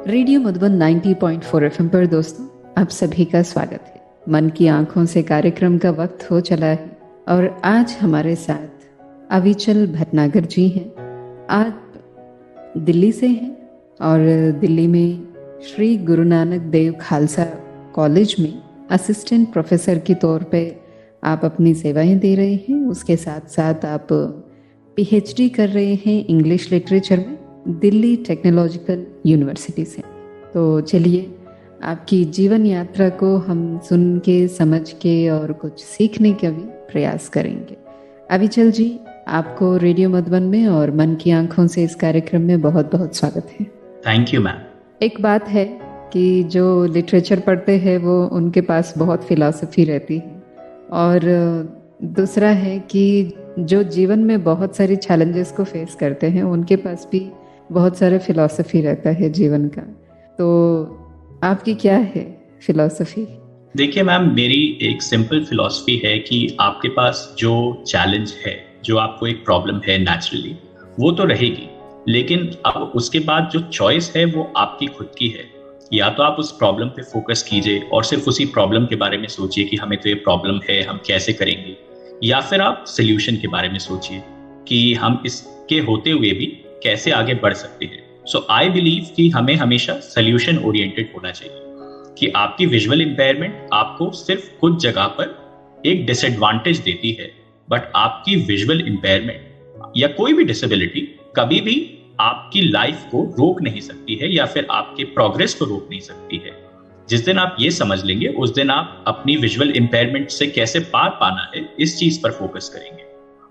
Radio Madhuban 90.4 FM पर दोस्तों आप सभी का स्वागत है। मन की आंखों से कार्यक्रम का वक्त हो चला है और आज हमारे साथ अविचल भटनागर जी हैं। आप दिल्ली से हैं और दिल्ली में श्री गुरु नानक देव खालसा कॉलेज में असिस्टेंट प्रोफेसर के तौर पे आप अपनी सेवाएं दे रहे हैं। उसके साथ साथ आप पीएचडी कर रहे हैं इंग्लिश लिटरेचर में दिल्ली टेक्नोलॉजिकल यूनिवर्सिटी से। तो चलिए आपकी जीवन यात्रा को हम सुन के समझ के और कुछ सीखने का भी प्रयास करेंगे। अविचल जी, आपको रेडियो मधुबन में और मन की आंखों से इस कार्यक्रम में बहुत बहुत स्वागत है। Thank you ma'am. एक बात है कि जो लिटरेचर पढ़ते हैं वो उनके पास बहुत फिलॉसफी रहती है, और दूसरा है कि जो जीवन में बहुत सारी चैलेंजेस को फेस करते हैं उनके पास भी बहुत सारे फिलॉसफी रहता है जीवन का। तो आपकी क्या है फिलॉसफी? देखिए मैम, मेरी एक सिंपल फिलॉसफी है कि आपके पास जो चैलेंज है, जो आपको एक प्रॉब्लम है नेचुरली, वो तो रहेगी, लेकिन अब उसके बाद जो चॉइस है वो आपकी खुद की है। या तो आप उस प्रॉब्लम पे फोकस कीजिए और सिर्फ उसी प्रॉब्लम के बारे में सोचिए कि हमें तो ये प्रॉब्लम है, हम कैसे करेंगे, या फिर आप सोल्यूशन के बारे में सोचिए कि हम इसके होते हुए भी कैसे आगे बढ़ सकते हैं। सो आई बिलीव कि हमें हमेशा सोल्यूशन ओरिएंटेड होना चाहिए, कि आपकी विजुअल इंपेयरमेंट आपको सिर्फ कुछ जगह पर एक डिसएडवांटेज देती है, बट आपकी विजुअल इंपेयरमेंट या कोई भी डिसेबिलिटी कभी भी आपकी लाइफ को रोक नहीं सकती है या फिर आपके प्रोग्रेस को रोक नहीं सकती है। जिस दिन आप ये समझ लेंगे उस दिन आप अपनी विजुअल इंपेयरमेंट से कैसे पार पाना है इस चीज पर फोकस करेंगे,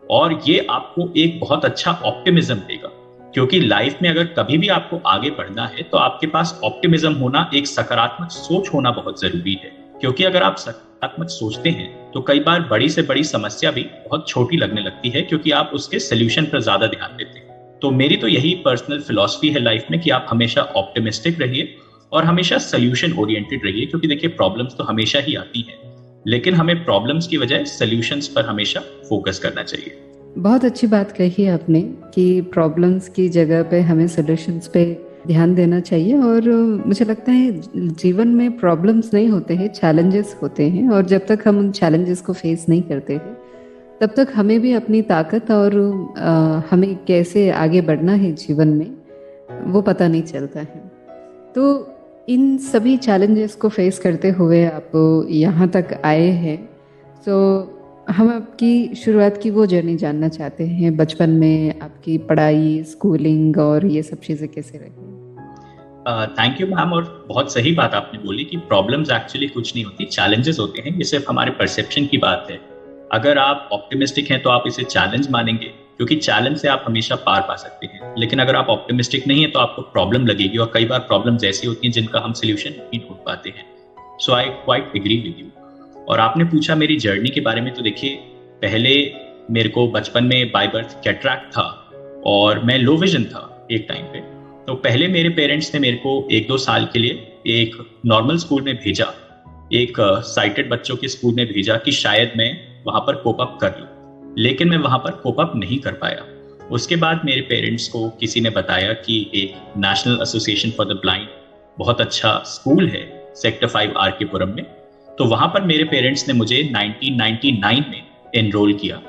और ये आपको एक बहुत अच्छा ऑप्टिमिज्म देगा। क्योंकि लाइफ में अगर कभी भी आपको आगे बढ़ना है तो आपके पास ऑप्टिमिज्म होना, एक सकारात्मक सोच होना बहुत जरूरी है। क्योंकि अगर आप सकारात्मक सोचते हैं तो कई बार बड़ी से बड़ी समस्या भी बहुत छोटी लगने लगती है, क्योंकि आप उसके सोल्यूशन पर ज्यादा ध्यान देते हैं। तो मेरी तो यही पर्सनल फिलॉसफी है लाइफ में कि आप हमेशा ऑप्टिमिस्टिक रहिए और हमेशा सोल्यूशन ओरिएंटेड रहिए। क्योंकि देखिए, प्रॉब्लम्स तो हमेशा ही आती हैं, लेकिन हमें प्रॉब्लम्स की बजाय सोल्यूशंस पर हमेशा फोकस करना चाहिए। बहुत अच्छी बात कही आपने कि प्रॉब्लम्स की जगह पे हमें सॉल्यूशंस पे ध्यान देना चाहिए। और मुझे लगता है जीवन में प्रॉब्लम्स नहीं होते हैं, चैलेंजेस होते हैं, और जब तक हम उन चैलेंजेस को फेस नहीं करते हैं तब तक हमें भी अपनी ताकत और हमें कैसे आगे बढ़ना है जीवन में वो पता नहीं चलता है। तो इन सभी चैलेंजेस को फेस करते हुए आप यहाँ तक आए हैं। तो हम आपकी शुरुआत की वो जर्नी जानना चाहते हैं। बचपन में आपकी पढ़ाई, स्कूलिंग और ये सब चीज़ें कैसे रही? Thank you ma'am. और बहुत सही बात आपने बोली कि प्रॉब्लम्स एक्चुअली कुछ नहीं होती, चैलेंजेस होते हैं। ये सिर्फ हमारे परसेप्शन की बात है। अगर आप ऑप्टिमिस्टिक हैं तो आप इसे चैलेंज मानेंगे, क्योंकि चैलेंज से आप हमेशा पार पा सकते हैं। लेकिन अगर आप ऑप्टिमिस्टिक नहीं है तो आपको प्रॉब्लम लगेगी, और कई बार प्रॉब्लम्स ऐसी होती हैं जिनका हम सोल्यूशन नहीं ढूंढ पाते हैं। So I quite agree with you. और आपने पूछा मेरी जर्नी के बारे में, तो देखिए, पहले मेरे को बचपन में बाय बर्थ कैटरैक्ट था और मैं लो विजन था एक टाइम पे। तो पहले मेरे पेरेंट्स ने मेरे को 1-2 साल के लिए एक नॉर्मल स्कूल में भेजा, एक साइटेड बच्चों के स्कूल में भेजा कि शायद मैं वहां पर कोप अप कर लूं, लेकिन मैं वहां पर कोप अप नहीं कर पाया। उसके बाद मेरे पेरेंट्स को किसी ने बताया कि एक national association for the blind बहुत अच्छा स्कूल है सेक्टर 5 आर.के. पुरम में। तो वहां पर मेरे पेरेंट्स ने मुझे 1999 में एनरोल किया।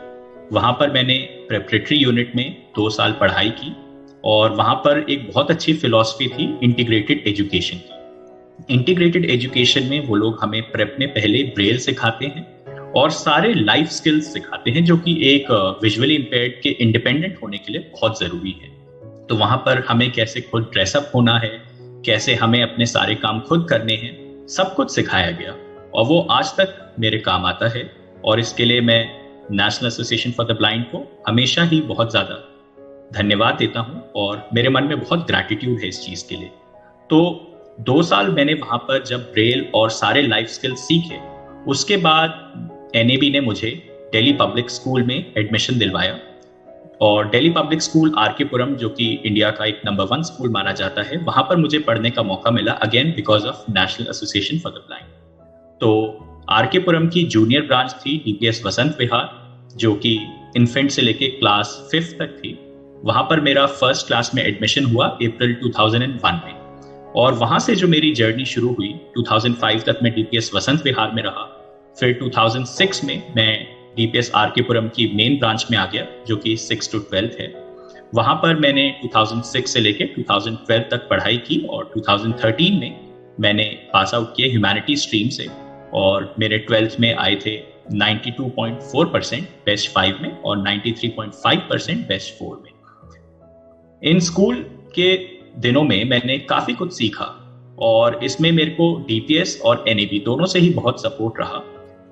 वहां पर मैंने प्रेपरेटरी यूनिट में 2 साल पढ़ाई की, और वहां पर एक बहुत अच्छी फिलॉसफी थी इंटीग्रेटेड एजुकेशन की। इंटीग्रेटेड एजुकेशन में वो लोग हमें प्रेप में पहले ब्रेल सिखाते हैं और सारे लाइफ स्किल्स सिखाते हैं, जो कि एक विजुअली इंपेयर्ड के इंडिपेंडेंट होने के लिए बहुत जरूरी है। तो वहां पर हमें कैसे खुद ड्रेसअप होना है, कैसे हमें अपने सारे काम खुद करने हैं, सब कुछ सिखाया गया, और वो आज तक मेरे काम आता है। और इसके लिए मैं national association for the blind को हमेशा ही बहुत ज्यादा धन्यवाद देता हूं, और मेरे मन में बहुत ग्रैटिट्यूड है इस चीज के लिए। तो 2 साल मैंने वहां पर जब ब्रेल और सारे लाइफ स्किल्स सीखे, उसके बाद एनएबी ने मुझे दिल्ली पब्लिक स्कूल में एडमिशन दिलवाया। और दिल्ली पब्लिक स्कूल आर.के. पुरम, जो कि इंडिया का एक नंबर 1 स्कूल माना जाता है, वहां पर मुझे पढ़ने का मौका मिला, again because of national association for the blind. तो आर.के. पुरम की जूनियर ब्रांच थी डीपीएस वसंत विहार, जो कि इन्फेंट से लेके क्लास 5th तक थी। वहां पर मेरा फर्स्ट क्लास में एडमिशन हुआ अप्रैल 2001 में। और वहां से जो मेरी जर्नी शुरू हुई, 2005 तक मैं डीपीएस वसंत विहार में रहा। फिर 2006 में मैं डीपीएस आरकेपुरम की मेन ब्रांच में आ गया, जो कि 6 to 12 है। वहां पर मैंने 2006 से लेकर 2012 तक पढ़ाई की और 2013 में मैंने पास आउट किया ह्यूमैनिटी स्ट्रीम से, और मेरे 12th में आए थे 92.4% बेस्ट 5 में और 93.5% बेस्ट 4 में। इन स्कूल के दिनों में मैंने काफी कुछ सीखा और इसमें मेरे को डीपीएस और एनएबी दोनों से ही बहुत सपोर्ट रहा।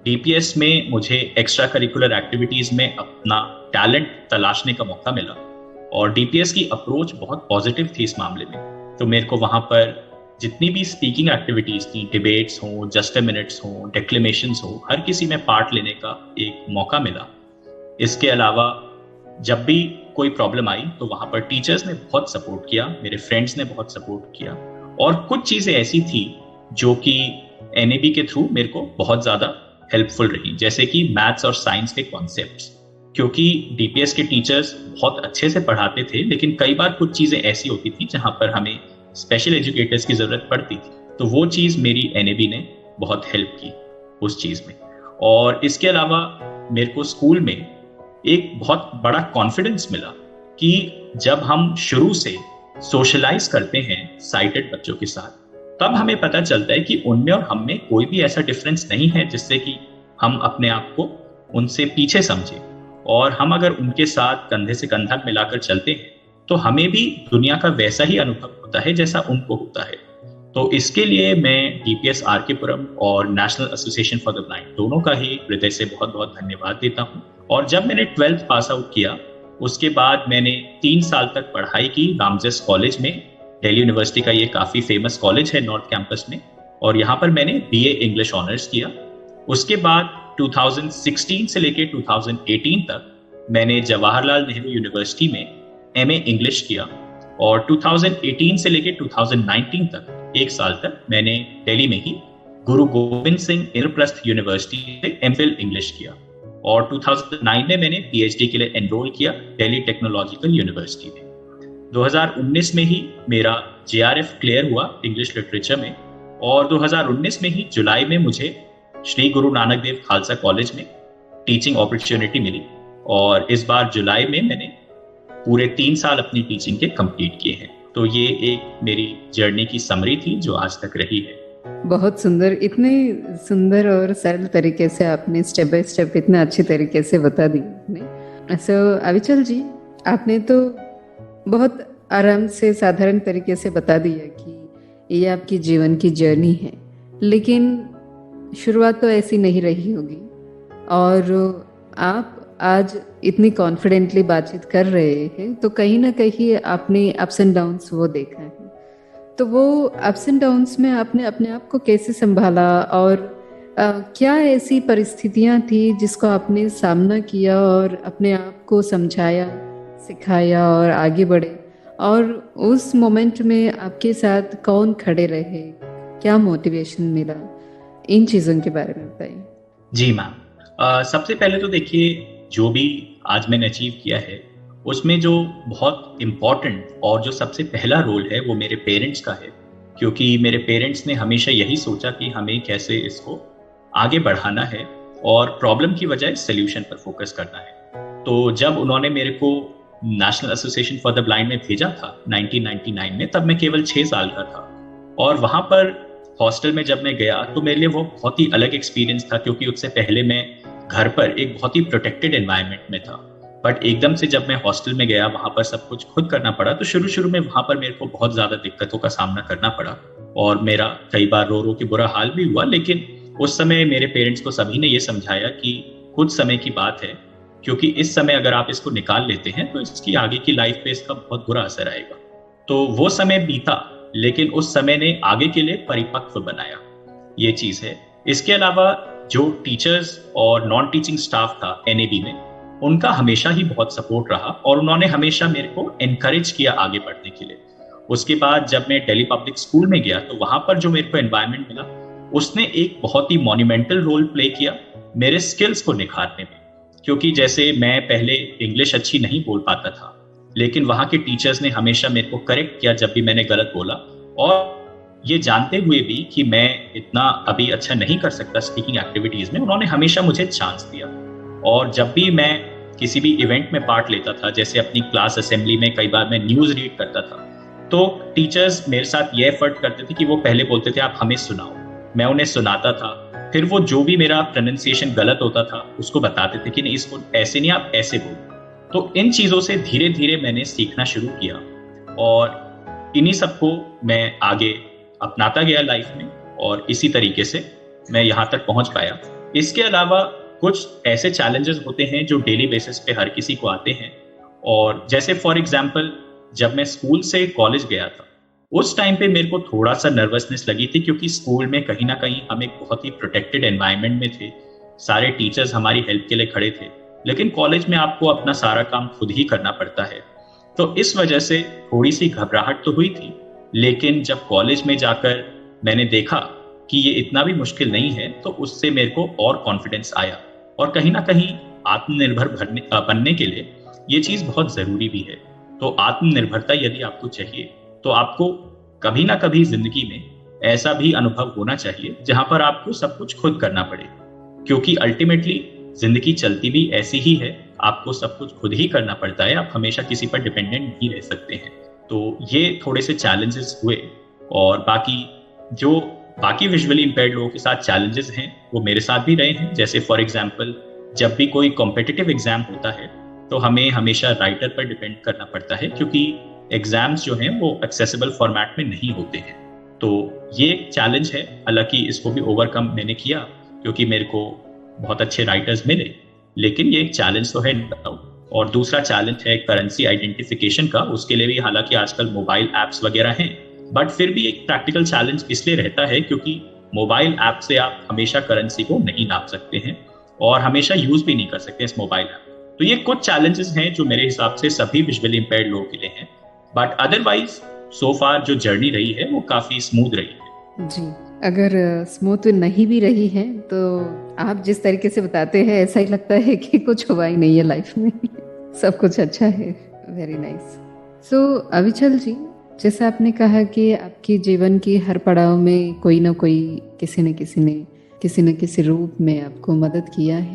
डीपीएस में मुझे एक्स्ट्रा करिकुलर एक्टिविटीज में अपना टैलेंट तलाशने का मौका मिला और डीपीएस की अप्रोच बहुत पॉजिटिव थी इस मामले में। तो मेरे को वहां पर जितनी भी स्पीकिंग एक्टिविटीज थी, डिबेट्स हो, जस्ट अ मिनट्स हो, डेक्लेमेशंस हो, हर किसी में पार्ट लेने का एक मौका मिला। इसके अलावा जब भी कोई प्रॉब्लम आई तो वहां पर टीचर्स ने बहुत सपोर्ट किया, मेरे फ्रेंड्स ने बहुत सपोर्ट किया, और कुछ चीजें ऐसी थी जो कि एनएबी के थ्रू मेरे को बहुत ज्यादा हेल्पफुल रही, जैसे कि मैथ्स और साइंस के कॉन्सेप्ट्स। क्योंकि डीपीएस के टीचर्स बहुत अच्छे से पढ़ाते थे, लेकिन कई बार कुछ चीजें ऐसी होती थी जहां पर हमें स्पेशल एजुकेटर्स की जरूरत पड़ती थी, तो वो चीज मेरी एनएबी ने बहुत हेल्प की उस चीज में। और इसके अलावा मेरे को स्कूल में एक बहुत बड़ा कॉन्फिडेंस मिला कि जब हम शुरू से सोशलाइज करते हैं साइटेड बच्चों के साथ, तब हमें पता चलता है कि उनमें और हम में कोई भी ऐसा डिफरेंस नहीं है जिससे कि हम अपने आप को उनसे पीछे समझें, और हम अगर उनके साथ कंधे से कंधा मिलाकर चलते हैं तो हमें भी दुनिया का वैसा ही अनुभव होता है जैसा उनको होता है। तो इसके लिए मैं डीपीएस आरकेपुरम और national association for the blind दोनों का ही हृदय से बहुत बहुत धन्यवाद देता हूँ। और जब मैंने 12th पास आउट किया, उसके बाद मैंने 3 साल तक पढ़ाई की रामजस कॉलेज में। दिल्ली यूनिवर्सिटी का ये काफी फेमस कॉलेज है नॉर्थ कैंपस में, और यहाँ पर मैंने बीए इंग्लिश ऑनर्स किया। उसके बाद 2016 से लेकर 2018 तक मैंने जवाहरलाल नेहरू यूनिवर्सिटी में एमए इंग्लिश किया, और 2018 से लेकर 2019 तक 1 साल तक मैंने दिल्ली में ही गुरु गोविंद सिंह इंद्रप्रस्थ यूनिवर्सिटी से एमफिल इंग्लिश किया, और 2009 में मैंने पीएचडी के लिए एनरोल किया दिल्ली टेक्नोलॉजिकल यूनिवर्सिटी में। 2019 में ही मेरा जेआरएफ क्लियर हुआ इंग्लिश लिटरेचर में, और 2019 में ही जुलाई में मुझे श्री गुरु नानक देव खालसा कॉलेज में टीचिंग अपॉर्चुनिटी मिली, और इस बार जुलाई में मैंने पूरे 3 साल अपनी टीचिंग के कंप्लीट किए हैं। तो ये एक मेरी जर्नी की समरी थी जो आज तक रही है। बहुत सुंदर, इतने सुंदर और सरल तरीके से आपने स्टेप बाय स्टेप इतना अच्छे तरीके से बता दी। अविचल जी, आपने तो बहुत आराम से साधारण तरीके से बता दिया कि ये आपकी जीवन की जर्नी है, लेकिन शुरुआत तो ऐसी नहीं रही होगी, और आप आज इतनी कॉन्फिडेंटली बातचीत कर रहे हैं, तो कहीं ना कहीं आपने अप्स एंड डाउन्स वो देखा है। तो वो अप्स एंड डाउन्स में आपने अपने आप को कैसे संभाला, और क्या ऐसी परिस्थितियां थी जिसको आपने सामना किया और अपने आप को समझाया, सिखाया और आगे बढ़े, और उस मोमेंट में आपके साथ कौन खड़े रहे, क्या मोटिवेशन मिला, इन चीज़ों के बारे में बताइए। जी मैम, सबसे पहले तो देखिए, जो भी आज मैंने अचीव किया है उसमें जो बहुत इम्पॉर्टेंट और जो सबसे पहला रोल है वो मेरे पेरेंट्स का है, क्योंकि मेरे पेरेंट्स ने हमेशा यही सोचा कि हमें कैसे इसको आगे बढ़ाना है और प्रॉब्लम की बजाय सोल्यूशन पर फोकस करना है। तो जब उन्होंने मेरे को national association for the blind में भेजा था 1999 में, तब मैं केवल 6 साल का था, और वहां पर हॉस्टल में जब मैं गया तो मेरे लिए वो बहुत ही अलग एक्सपीरियंस था, क्योंकि उससे पहले मैं घर पर एक बहुत ही प्रोटेक्टेड एनवायरनमेंट में था। बट एकदम से जब मैं हॉस्टल में गया, वहां पर सब कुछ खुद करना पड़ा, तो शुरू में वहां पर मेरे को बहुत ज्यादा दिक्कतों का सामना करना पड़ा, और मेरा कई बार रो रो के बुरा हाल भी हुआ। लेकिन उस समय मेरे पेरेंट्स को सभी ने ये समझाया कि कुछ समय की बात है, क्योंकि इस समय अगर आप इसको निकाल लेते हैं तो इसकी आगे की लाइफ पे इसका बहुत बुरा असर आएगा। तो वो समय बीता, लेकिन उस समय ने आगे के लिए परिपक्व बनाया, ये चीज है। इसके अलावा जो टीचर्स और नॉन टीचिंग स्टाफ था एनएबी में, उनका हमेशा ही बहुत सपोर्ट रहा, और उन्होंने हमेशा मेरे को एनकरेज किया आगे बढ़ने के लिए। उसके बाद जब मैं दिल्ली पब्लिक स्कूल में गया तो वहां पर जो मेरे को एनवायरनमेंट मिला, उसने एक बहुत ही मॉन्यूमेंटल रोल प्ले किया मेरे स्किल्स को निखारने में। क्योंकि जैसे मैं पहले इंग्लिश अच्छी नहीं बोल पाता था, लेकिन वहां के टीचर्स ने हमेशा मेरे को करेक्ट किया जब भी मैंने गलत बोला, और ये जानते हुए भी कि मैं इतना अभी अच्छा नहीं कर सकता स्पीकिंग एक्टिविटीज में, उन्होंने हमेशा मुझे चांस दिया। और जब भी मैं किसी भी इवेंट में पार्ट लेता था, जैसे अपनी क्लास असेंबली में कई बार मैं न्यूज रीड करता था, तो टीचर्स मेरे साथ ये एफर्ट करते थे कि वो पहले बोलते थे आप हमें सुनाओ, मैं उन्हें सुनाता था, फिर वो जो भी मेरा प्रोनाउंसिएशन गलत होता था उसको बताते थे कि नहीं इसको ऐसे नहीं, आप ऐसे बोलो। तो इन चीजों से धीरे धीरे मैंने सीखना शुरू किया और इन्हीं सबको मैं आगे अपनाता गया लाइफ में, और इसी तरीके से मैं यहाँ तक पहुंच पाया। इसके अलावा कुछ ऐसे चैलेंजेस होते हैं जो डेली बेसिस पे हर किसी को आते हैं, और जैसे फॉर एग्जांपल जब मैं स्कूल से कॉलेज गया था उस टाइम पे मेरे को थोड़ा सा नर्वसनेस लगी थी, क्योंकि स्कूल में कहीं ना कहीं हम एक बहुत ही प्रोटेक्टेड एनवायरनमेंट में थे, सारे टीचर्स हमारी हेल्प के लिए खड़े थे, लेकिन कॉलेज में आपको अपना सारा काम खुद ही करना पड़ता है। तो इस वजह से थोड़ी सी घबराहट तो हुई थी, लेकिन जब कॉलेज में जाकर मैंने देखा कि ये इतना भी मुश्किल नहीं है, तो उससे मेरे को और कॉन्फिडेंस आया। और कहीं ना कहीं आत्मनिर्भर बनने के लिए ये चीज बहुत जरूरी भी है। तो आत्मनिर्भरता यदि आपको चाहिए तो आपको कभी ना कभी जिंदगी में ऐसा भी अनुभव होना चाहिए जहां पर आपको सब कुछ खुद करना पड़े, क्योंकि अल्टीमेटली जिंदगी चलती भी ऐसी ही है, आपको सब कुछ खुद ही करना पड़ता है, आप हमेशा किसी पर डिपेंडेंट नहीं रह सकते हैं। तो ये थोड़े से चैलेंजेस हुए, और बाकी विजुअली इंपेयर्ड लोगों के साथ चैलेंजेस हैं वो मेरे साथ भी रहे हैं। जैसे फॉर एग्जांपल जब भी कोई कॉम्पिटिटिव एग्जाम होता है तो हमें हमेशा राइटर पर डिपेंड करना पड़ता है, क्योंकि एग्जाम्स जो हैं वो एक्सेसिबल फॉर्मेट में नहीं होते हैं। तो ये एक चैलेंज है, हालांकि इसको भी ओवरकम मैंने किया क्योंकि मेरे को बहुत अच्छे राइटर्स मिले, लेकिन ये एक चैलेंज तो है। और दूसरा चैलेंज है करेंसी आइडेंटिफिकेशन का, उसके लिए भी हालांकि आजकल मोबाइल ऐप्स वगैरह हैं, बट फिर भी एक प्रैक्टिकल चैलेंज इसलिए रहता है क्योंकि मोबाइल ऐप से आप हमेशा करेंसी को नहीं नाप सकते हैं और हमेशा यूज भी नहीं कर सकते इस मोबाइल ऐप। तो ये कुछ चैलेंजेस हैं जो मेरे हिसाब से सभी विजुअली इंपेयर्ड लोगों के लिए हैं, बट अदरवाइज सो फार जो जर्नी रही है वो काफी स्मूथ रही है। जी, अगर स्मूथ नहीं भी रही है तो आप जिस तरीके से बताते हैं ऐसा ही लगता है कि कुछ हुआ ही नहीं है लाइफ में सब कुछ अच्छा है। Very nice. सो अविचल जी, जैसा आपने कहा कि आपके जीवन की हर पड़ाव में कोई ना कोई किसी न किसी रूप में आपको मदद किया है,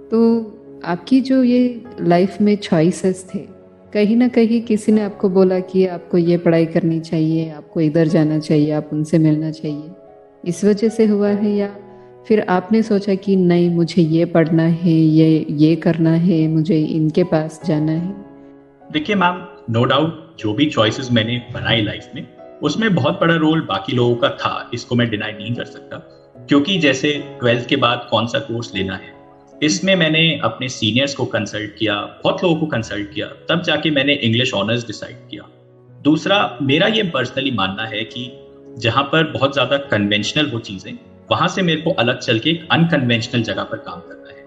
तो आपकी जो ये लाइफ में चॉइसेस थे, कहीं ना कहीं किसी ने आपको बोला कि आपको ये पढ़ाई करनी चाहिए, आपको इधर जाना चाहिए, आप उनसे मिलना चाहिए, इस वजह से हुआ है, या फिर आपने सोचा कि नहीं मुझे ये पढ़ना है, ये करना है, मुझे इनके पास जाना है? देखिए मैम, नो डाउट जो भी चॉइसेस मैंने बनाई लाइफ में उसमें बहुत बड़ा रोल बाकी लोगों का था, इसको मैं डिनाई नहीं कर सकता। क्योंकि जैसे 12th के बाद कौन सा कोर्स लेना है, इसमें मैंने अपने सीनियर्स को कंसल्ट किया, बहुत लोगों को कंसल्ट किया, तब जाके मैंने इंग्लिश ऑनर्स डिसाइड किया। दूसरा, मेरा ये पर्सनली मानना है कि जहां पर बहुत ज्यादा कन्वेंशनल हो चीजें, वहां से मेरे को अलग चल के एक अनकन्वेंशनल जगह पर काम करना है।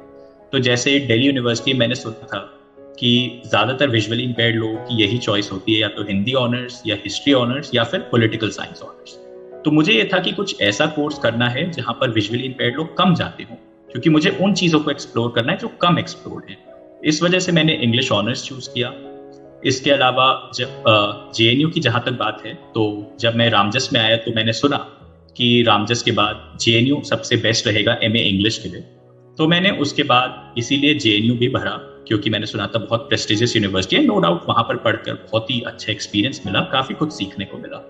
तो जैसे दिल्ली यूनिवर्सिटी मैंने सुना था कि ज्यादातर विजुअली इंपेयर्ड लोगों की यही चॉइस होती है, या तो हिंदी ऑनर्स या हिस्ट्री ऑनर्स या फिर पॉलिटिकल साइंस ऑनर्स। तो मुझे ये था कि कुछ ऐसा कोर्स करना है जहां पर विजुअली इंपेयर्ड लोग कम जाते हों, क्योंकि मुझे उन चीजों को एक्सप्लोर करना है जो कम एक्सप्लोर है। इस वजह से मैंने इंग्लिश ऑनर्स चूज किया। इसके अलावा जब जेएनयू की जहां तक बात है, तो जब मैं रामजस में आया तो मैंने सुना कि रामजस के बाद जेएनयू सबसे बेस्ट रहेगा एमए इंग्लिश के लिए। तो मैंने उसके बाद इसीलिए जेएनयू भी भरा, क्योंकि मैंने सुना था बहुत प्रेस्टिजियस यूनिवर्सिटी है। नो डाउट वहां पर पढ़कर बहुत ही अच्छा एक्सपीरियंस मिला, काफी कुछ सीखने को मिला।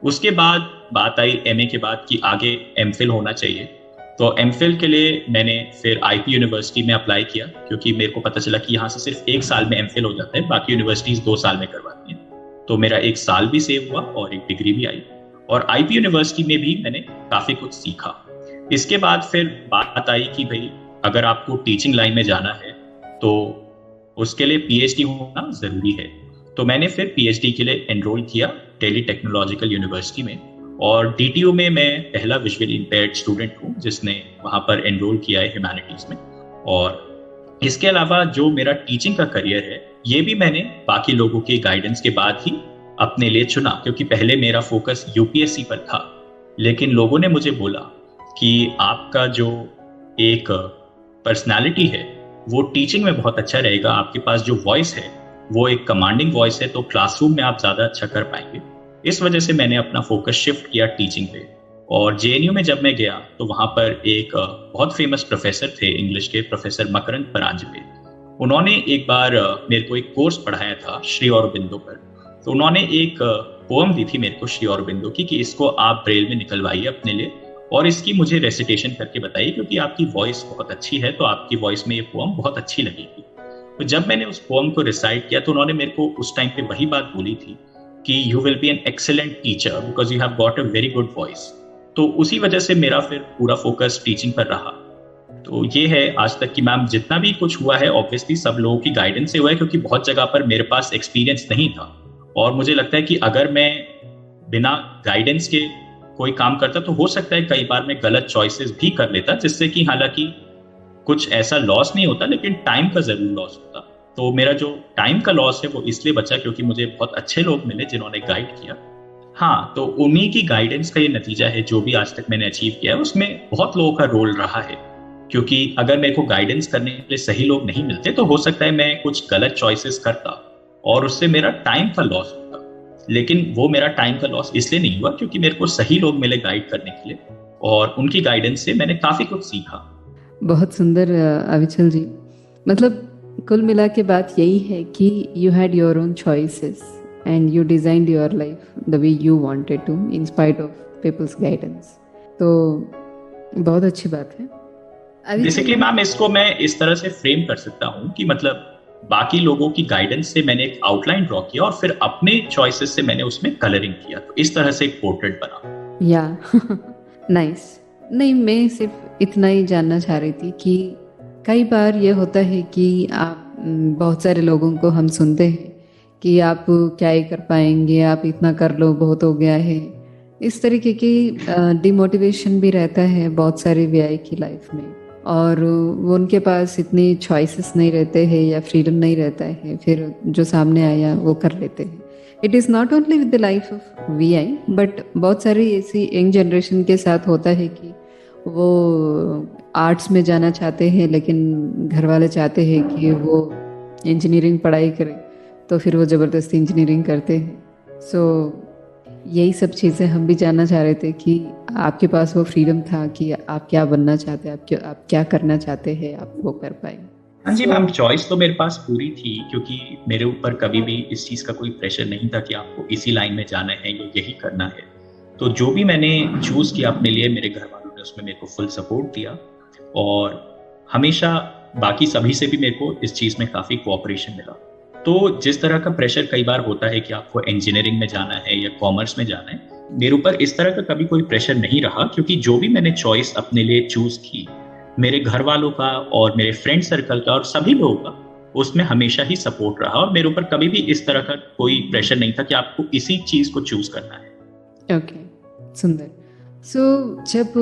उसके बाद बात आई एमए के बाद कि आगे एमफिल होना चाहिए। तो एमफिल के लिए मैंने फिर आईपी यूनिवर्सिटी में अप्लाई किया, क्योंकि मेरे को पता चला कि यहाँ से सिर्फ 1 साल में एमफिल हो जाता है, बाकी यूनिवर्सिटीज 2 साल में करवाती हैं। तो मेरा 1 साल भी सेव हुआ और एक डिग्री भी आई, और आईपी यूनिवर्सिटी में भी मैंने काफी कुछ सीखा। इसके बाद फिर बात आई कि भाई अगर आपको टीचिंग लाइन में जाना है तो उसके लिए पीएचडी होना जरूरी है। तो मैंने फिर पीएचडी के लिए एनरोल किया दिल्ली टेक्नोलॉजिकल यूनिवर्सिटी में, और डीटीयू में मैं पहला विजुअली इंपेयर्ड स्टूडेंट हूँ जिसने वहां पर एनरोल किया है ह्यूमैनिटीज में। और इसके अलावा जो मेरा टीचिंग का करियर है, ये भी मैंने बाकी लोगों के गाइडेंस के बाद ही अपने लिए चुना, क्योंकि पहले मेरा फोकस यूपीएससी पर था। लेकिन लोगों ने मुझे बोला कि आपका जो एक पर्सनालिटी है वो टीचिंग में बहुत अच्छा रहेगा, आपके पास जो वॉइस है वो एक कमांडिंग वॉइस है, तो क्लासरूम में आप ज्यादा अच्छा कर पाएंगे। इस वजह से मैंने अपना फोकस शिफ्ट किया टीचिंग पे। और जेएनयू में जब मैं गया तो वहाँ पर एक बहुत फेमस प्रोफेसर थे इंग्लिश के, प्रोफेसर मकरंद परांजपे। उन्होंने एक बार मेरे को एक कोर्स पढ़ाया था श्री औरबिंदो पर। तो उन्होंने एक पोएम दी थी मेरे को श्री औरबिंदो की कि इसको आप ब्रेल में निकलवाइए अपने लिए और इसकी मुझे रेसिटेशन करके बताइए, क्योंकि आपकी वॉइस बहुत अच्छी है तो आपकी वॉइस में ये पोएम बहुत अच्छी लगेगी। तो जब मैंने उस पोएम को रिसाइट किया तो उन्होंने मेरे को उस टाइम पे वही बात बोली थी कि you will be an excellent teacher because you have got a very good voice. तो उसी वजह से मेरा फिर पूरा फोकस टीचिंग पर रहा। तो ये है आज तक कि मैम जितना भी कुछ हुआ है ऑब्वियसली सब लोगों की गाइडेंस से हुआ है, क्योंकि बहुत जगह पर मेरे पास एक्सपीरियंस नहीं था। और मुझे लगता है कि अगर मैं बिना गाइडेंस के कोई काम करता तो हो सकता है कई बार मैं गलत चॉइसेस भी कर लेता, जिससे कि हालांकि कुछ ऐसा लॉस नहीं होता लेकिन टाइम का जरूर लॉस होता। तो मेरा जो टाइम का लॉस है वो इसलिए बचा क्योंकि मुझे बहुत अच्छे लोग मिले जिन्होंने गाइड किया। हाँ, तो उन्हीं की गाइडेंस का ये नतीजा है जो भी आज तक मैंने अचीव किया है, उसमें बहुत लोगों का रोल रहा है। क्योंकि अगर मेरे को गाइडेंस करने के लिए सही लोग नहीं मिलते तो हो सकता है मैं कुछ गलत चॉइसेस करता और उससे मेरा टाइम का लॉस होता। लेकिन वो मेरा टाइम का लॉस इसलिए नहीं हुआ क्योंकि मेरे को सही लोग मिले गाइड करने के लिए, और उनकी गाइडेंस से मैंने काफी कुछ सीखा। बहुत सुंदर अविचल जी। मतलब कुल मिला के बात यही है कि you had your own choices and you designed your life the way you wanted to in spite of people's guidance. तो बहुत अच्छी बात है। बेसिकली मैम इसको मैं इस तरह से फ्रेम कर सकता हूँ कि मतलब बाकी लोगों की गाइडेंस से मैंने एक आउटलाइन ड्रॉ किया और फिर अपने चॉइसेस से मैंने उसमें कलरिंग किया, तो इस तरह से एक पोर्ट्रेट बना। या नाइस। नहीं, मैं सिर्फ इतना ही जानना चाह रही थी कि कई बार ये होता है कि आप बहुत सारे लोगों को हम सुनते हैं कि आप क्या ही कर पाएंगे, आप इतना कर लो, बहुत हो गया है। इस तरीके की डिमोटिवेशन भी रहता है बहुत सारे वीआई की लाइफ में, और वो उनके पास इतनी चॉइसेस नहीं रहते हैं या फ्रीडम नहीं रहता है, फिर जो सामने आया वो कर लेते हैं। It is not only with the life of VI but बहुत सारी ऐसी यंग जनरेशन के साथ होता है कि वो आर्ट्स में जाना चाहते हैं लेकिन घर वाले चाहते हैं कि वो इंजीनियरिंग पढ़ाई करे, तो फिर वो ज़बरदस्ती इंजीनियरिंग करते हैं। सो यही सब चीज़ें हम भी जानना चाह रहे थे कि आपके पास वो फ्रीडम था कि आप क्या बनना चाहते हैं, आप क्या करना चाहते हैं, आप वो कर पाए। हाँ जी मैम, चॉइस तो मेरे पास पूरी थी क्योंकि मेरे ऊपर कभी भी इस चीज़ का कोई प्रेशर नहीं था कि आपको इसी लाइन में जाना है या यही करना है। तो जो भी मैंने चूज़ किया अपने लिए, मेरे घर वालों ने उसमें मेरे को फुल सपोर्ट दिया और हमेशा बाकी सभी से भी मेरे को इस चीज़ में काफ़ी कोऑपरेशन मिला। तो जिस तरह का प्रेशर कई बार होता है कि आपको इंजीनियरिंग में जाना है या कॉमर्स में जाना है, मेरे ऊपर इस तरह का कभी कोई प्रेशर नहीं रहा क्योंकि जो भी मैंने चॉइस अपने लिए चूज़ की, मेरे घर वालों का और मेरे फ्रेंड सर्कल का और सभी लोगों का उसमें हमेशा ही सपोर्ट रहा, और मेरे ऊपर कभी भी इस तरह का कोई प्रेशर नहीं था कि आपको इसी चीज को चूज करना है। ओके, सुंदर। सो जब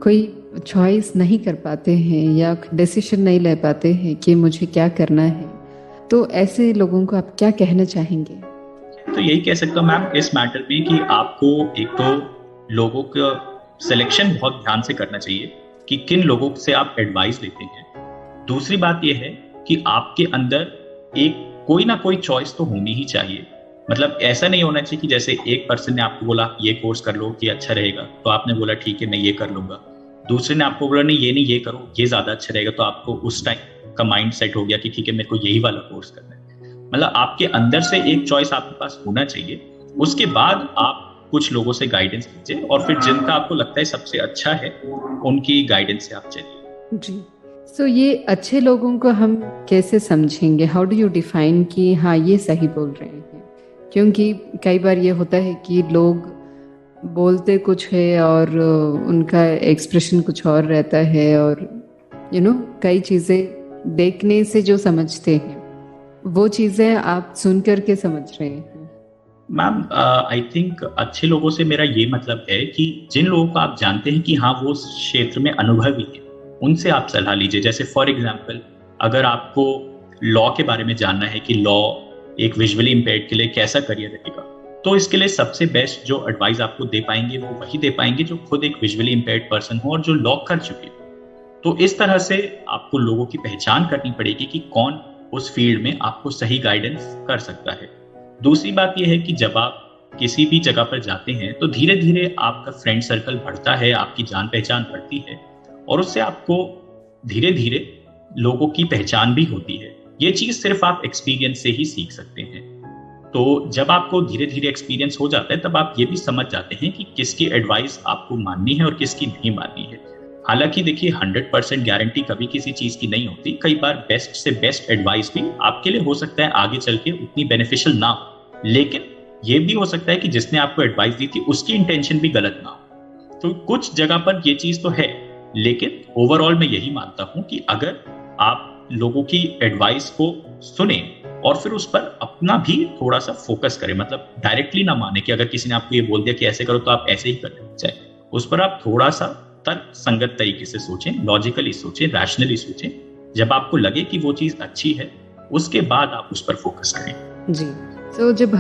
कोई चॉइस नहीं कर पाते हैं या डिसीजन नहीं ले पाते हैं कि मुझे क्या करना है, तो ऐसे लोगों को आप क्या कहना चाहेंगे? तो यही कह सकता हूँ मैम इस मैटर में कि आपको एक तो लोगों का सिलेक्शन बहुत ध्यान से करना चाहिए कि किन लोगों से आप एडवाइस लेते हैं। दूसरी बात यह है कि आपके अंदर एक कोई ना कोई चॉइस तो होनी ही चाहिए। मतलब ऐसा नहीं होना चाहिए कि जैसे एक पर्सन ने आपको बोला ये कोर्स कर लो कि अच्छा रहेगा, तो आपने बोला ठीक है मैं ये कर लूंगा। दूसरे ने आपको बोला नहीं ये करो, ये ज्यादा अच्छा रहेगा, तो आपको उस टाइम का माइंड सेट हो गया कि ठीक है मेरे को यही वाला कोर्स करना है। मतलब आपके अंदर से एक चॉइस आपके पास होना चाहिए। उसके बाद आप कुछ लोगों से गाइडेंस लीजिए और फिर जिनका आपको लगता है सबसे अच्छा है उनकी गाइडेंस से आप चलिए। जी। सो ये अच्छे लोगों को हम कैसे समझेंगे? हाउ डू यू डिफाइन कि हाँ ये सही बोल रहे हैं? क्योंकि कई बार ये होता है कि लोग बोलते कुछ है और उनका एक्सप्रेशन कुछ और रहता है, और कई चीज़ें देखने से जो समझते हैं वो चीज़ें आप सुन करके समझ रहे हैं। मैम आई थिंक अच्छे लोगों से मेरा ये मतलब है कि जिन लोगों को आप जानते हैं कि हाँ वो उस क्षेत्र में अनुभवी है, उनसे आप सलाह लीजिए। जैसे फॉर एग्जांपल अगर आपको लॉ के बारे में जानना है कि लॉ एक विजुअली इम्पेयर्ड के लिए कैसा करियर रहेगा, तो इसके लिए सबसे बेस्ट जो एडवाइस आपको दे पाएंगे वो वही दे पाएंगे जो खुद एक विजुअली इम्पेयर्ड पर्सन हो और जो लॉ कर चुके हो। तो इस तरह से आपको लोगों की पहचान करनी पड़ेगी कि कौन उस फील्ड में आपको सही गाइडेंस कर सकता है। दूसरी बात यह है कि जब आप किसी भी जगह पर जाते हैं तो धीरे धीरे आपका फ्रेंड सर्कल बढ़ता है, आपकी जान पहचान बढ़ती है और उससे आपको धीरे धीरे लोगों की पहचान भी होती है। ये चीज सिर्फ आप एक्सपीरियंस से ही सीख सकते हैं। तो जब आपको धीरे धीरे एक्सपीरियंस हो जाता है तब आप ये भी समझ जाते हैं कि किसकी एडवाइस आपको माननी है और किसकी नहीं माननी है। हालांकि देखिए 100% गारंटी कभी किसी चीज की नहीं होती। कई बार बेस्ट से बेस्ट एडवाइस भी आपके लिए हो सकता है आगे चल के उतनी बेनिफिशियल ना हो, लेकिन ये भी हो सकता है कि जिसने आपको एडवाइस दी थी उसकी इंटेंशन भी गलत ना हो। तो कुछ जगह पर ये चीज तो है, लेकिन ओवरऑल मैं यही मानता हूं कि अगर आप लोगों की एडवाइस को सुने और फिर उस पर अपना भी थोड़ा सा फोकस करें, मतलब डायरेक्टली ना माने कि अगर किसी ने आपको ये बोल दिया कि ऐसे करो तो आप ऐसे ही करने जाए, उस पर आप थोड़ा सा तर्क संगत तरीके से सोचें, लॉजिकली सोचें, रैशनली सोचें। जब आपको लगे कि वो चीज अच्छी है उसके बाद आप उस पर फोकस करें। जी। तो जब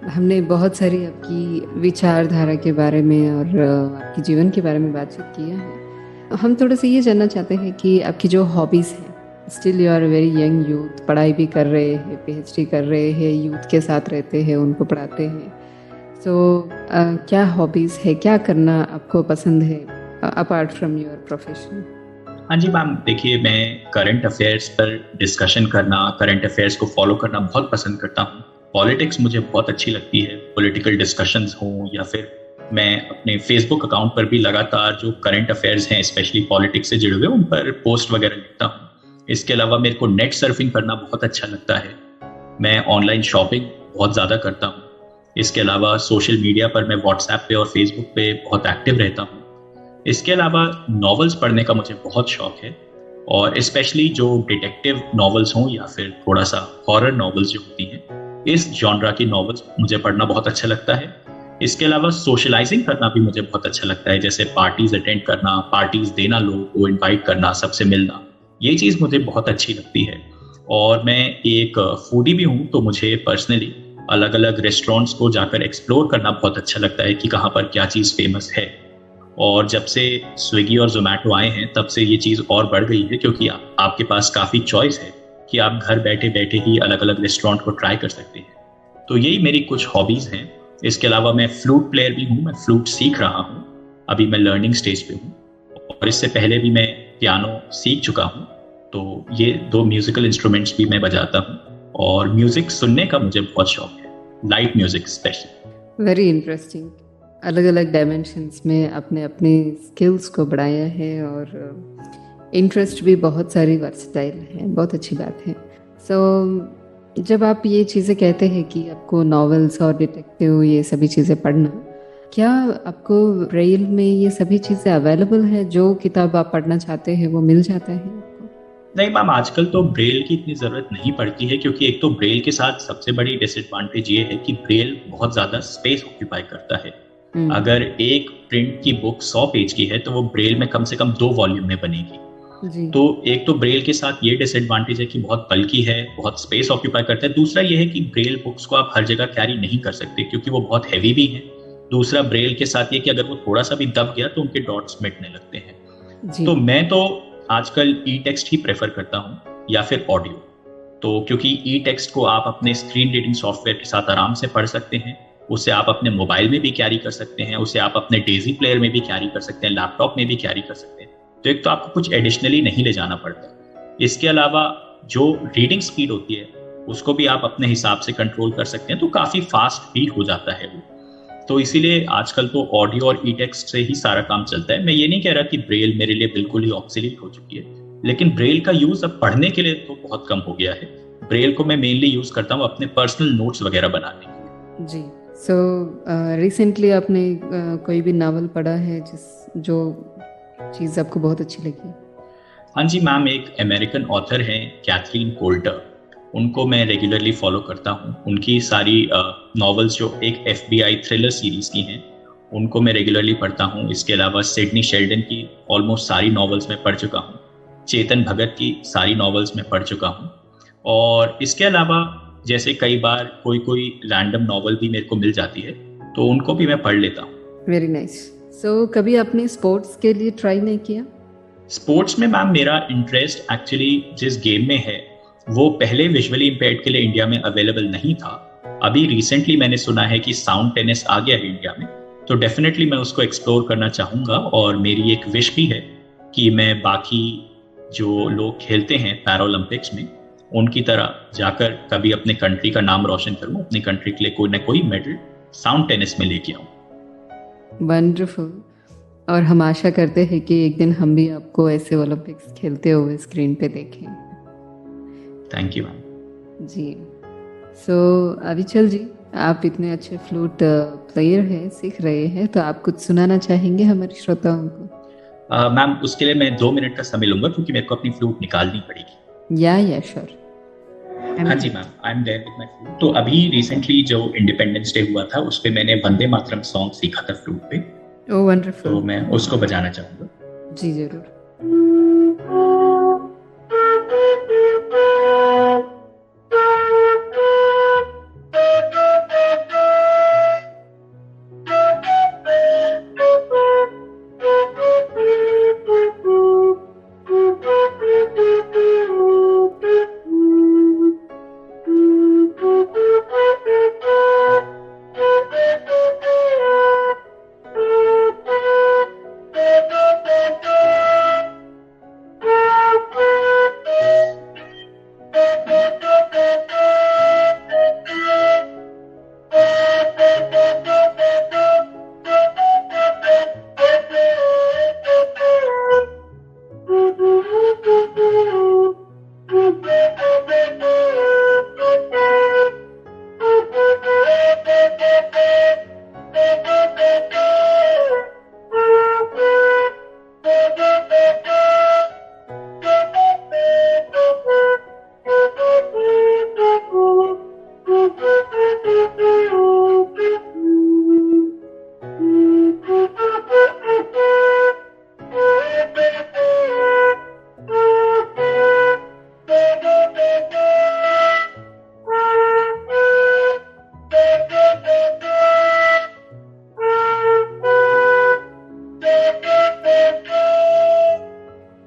हमने बहुत सारी आपकी विचारधारा के बारे में और आपके जीवन के बारे में बातचीत किया है, हम थोड़ा सा ये जानना चाहते हैं कि आपकी जो हॉबीज हैं, still you are very young youth, पढ़ाई भी कर रहे हैं, पीएचडी कर रहे हैं, यूथ के साथ रहते हैं, उनको पढ़ाते हैं, तो क्या हॉबीज है, क्या करना आपको पसंद है अपार्ट फ्रॉम योर प्रोफेशन? हाँ जी मैम, देखिए मैं करंट अफेयर्स पर डिस्कशन करना, करंट अफेयर्स को फॉलो करना बहुत पसंद करता हूँ। पॉलिटिक्स मुझे बहुत अच्छी लगती है, पॉलिटिकल डिस्कशंस हों या फिर मैं अपने फेसबुक अकाउंट पर भी लगातार जो करंट अफेयर्स हैं स्पेशली पॉलिटिक्स से जुड़े हुए उन पर पोस्ट वगैरह लिखता हूँ। इसके अलावा मेरे को नेट सर्फिंग करना बहुत अच्छा लगता है। मैं ऑनलाइन शॉपिंग बहुत ज़्यादा करता हूँ। इसके अलावा सोशल मीडिया पर मैं व्हाट्सएप पे और फेसबुक पे बहुत एक्टिव रहता हूँ। इसके अलावा नॉवेल्स पढ़ने का मुझे बहुत शौक है और स्पेशली जो डिटेक्टिव नॉवेल्स हों या फिर थोड़ा सा हॉरर नॉवेल्स जो होती हैं, इस जॉनरा की नॉवेल्स मुझे पढ़ना बहुत अच्छा लगता है। इसके अलावा सोशलाइजिंग करना भी मुझे बहुत अच्छा लगता है, जैसे पार्टीज अटेंड करना, पार्टीज देना, लोगों को इनवाइट करना, सबसे मिलना, ये चीज़ मुझे बहुत अच्छी लगती है। और मैं एक फूडी भी हूँ, तो मुझे पर्सनली अलग अलग रेस्टोरेंट्स को जाकर एक्सप्लोर करना बहुत अच्छा लगता है कि कहाँ पर क्या चीज़ फेमस है। और जब से स्विगी और जोमेटो आए हैं तब से ये चीज़ और बढ़ गई है, क्योंकि आपके पास काफ़ी चॉइस है कि आप घर बैठे बैठे ही अलग अलग रेस्टोरेंट को ट्राई कर सकते हैं। तो यही मेरी कुछ हॉबीज़ हैं। इसके अलावा मैं फ्लूट प्लेयर भी हूँ, मैं फ्लूट सीख रहा हूँ, अभी मैं लर्निंग स्टेज पे हूँ, और इससे पहले भी मैं पियानो सीख चुका हूँ। तो ये 2 म्यूजिकल इंस्ट्रूमेंट्स भी मैं बजाता हूँ और म्यूजिक सुनने का मुझे बहुत शौक है, light music specially. Very interesting. अलग अलग डायमेंशंस में आपने अपने स्किल्स को बढ़ाया है और इंटरेस्ट भी बहुत सारी वर्सटाइल है, बहुत अच्छी बात है। सो जब आप ये चीज़ें कहते हैं कि आपको नॉवेल्स और डिटेक्टिव ये सभी चीज़ें पढ़ना, क्या आपको ब्रेल में ये सभी चीज़ें अवेलेबल है? जो किताब आप पढ़ना चाहते हैं वो मिल जाता है? नहीं मैम, आजकल तो ब्रेल की इतनी ज़रूरत नहीं पड़ती है, क्योंकि एक तो ब्रेल के साथ सबसे बड़ी डिसएडवांटेज ये है कि ब्रेल बहुत ज़्यादा स्पेस ऑक्यूपाई करता है। अगर एक प्रिंट की बुक 100 पेज की है तो वो ब्रेल में कम से कम 2 वॉल्यूम में बनेगी जी। तो एक तो ब्रेल के साथ ये डिसएडवांटेज है कि बहुत बल्कि है, बहुत स्पेस ऑक्यूपाई करता है। दूसरा ये है कि ब्रेल बुक्स को आप हर जगह कैरी नहीं कर सकते क्योंकि वो बहुत हैवी भी है। दूसरा ब्रेल के साथ ये कि अगर वो थोड़ा सा भी दब गया तो उनके डॉट्स मिटने लगते हैं जी। तो मैं तो आजकल ई टेक्स्ट ही प्रेफर करता हूँ या फिर ऑडियो। तो क्योंकि ई टेक्स्ट को आप अपने स्क्रीन रीडिंग सॉफ्टवेयर के साथ आराम से पढ़ सकते हैं, उसे आप अपने मोबाइल में भी कैरी कर सकते हैं, उसे आप अपने डेजी प्लेयर में भी कैरी कर सकते हैं, लैपटॉप में भी कैरी कर सकते हैं। तो एक तो आपको कुछ एडिशनली नहीं ले जाना पड़ता। इसके अलावा जो रीडिंग स्पीड होती है उसको भी आप अपने हिसाब से कंट्रोल कर सकते हैं, तो काफ़ी फास्ट भी हो जाता है वो। तो इसीलिए आजकल तो ऑडियो और ई टेक्स्ट से ही सारा काम चलता है। मैं ये नहीं कह रहा कि ब्रेल मेरे लिए बिल्कुल ही ऑब्सोलीट हो चुकी है, लेकिन ब्रेल का यूज़ अब पढ़ने के लिए तो बहुत कम हो गया है। ब्रेल को मैं मेनली यूज़ करता हूँ अपने पर्सनल नोट्स वगैरह बनाने के लिए जी। सो रिसेंटली आपने कोई भी नावल पढ़ा है जो चीज़ आपको बहुत अच्छी लगी? हाँ जी मैम, एक अमेरिकन ऑथर हैं कैथरीन कोल्टर, उनको मैं रेगुलरली फॉलो करता हूँ। उनकी सारी नॉवेल्स जो एक FBI थ्रिलर सीरीज़ की हैं उनको मैं रेगुलरली पढ़ता हूँ। इसके अलावा सिडनी शेल्डन की ऑलमोस्ट सारी नॉवेल्स मैं पढ़ चुका हूँ, चेतन भगत की सारी नॉवेल्स मैं पढ़ चुका हूँ। और इसके अलावा जैसे कई बार कोई रैंडम नॉवल भी मेरे को मिल जाती है तो उनको भी मैं पढ़ लेता हूँ। Very nice. सो कभी आपने स्पोर्ट्स के लिए ट्राई नहीं किया? स्पोर्ट्स में मैम मेरा इंटरेस्ट एक्चुअली जिस गेम में है वो पहले विजुअली इम्पेयर्ड के लिए इंडिया में अवेलेबल नहीं था, अभी रिसेंटली मैंने सुना है कि साउंड टेनिस आ गया है इंडिया में, तो डेफिनेटली मैं उसको एक्सप्लोर करना चाहूँगा। और मेरी एक विश भी है कि मैं बाकी जो लोग खेलते हैं पैरालंपिक्स में, उनकी तरह जाकर कभी अपने कंट्री का नाम रोशन करूँ, अपनी कंट्री के लिए कोई ना कोई मेडल साउंड टेनिस में लेके आऊँ। वंडरफुल। और हम आशा करते हैं कि एक दिन हम भी आपको ऐसे ओलंपिक्स खेलते हुए स्क्रीन पे देखें। Thank you ma'am. जी। सो अविचल जी, आप इतने अच्छे फ्लूट प्लेयर हैं, सीख रहे हैं, तो आप कुछ सुनाना चाहेंगे हमारे श्रोताओं को? मैम उसके लिए मैं 2 मिनट का समय लूंगा, क्योंकि मेरे को अपनी फ्लूट निकालनी पड़ेगी। Yeah sure. हाँ जी ma'am, I am there with my flute. तो अभी रिसेंटली जो इंडिपेंडेंस डे हुआ था, उस पे मैंने वंदे मातरम सॉन्ग सीखा था फ्लूट पे। ओह वंडरफुल। तो मैं उसको बजाना चाहूंगा। जी जरूर।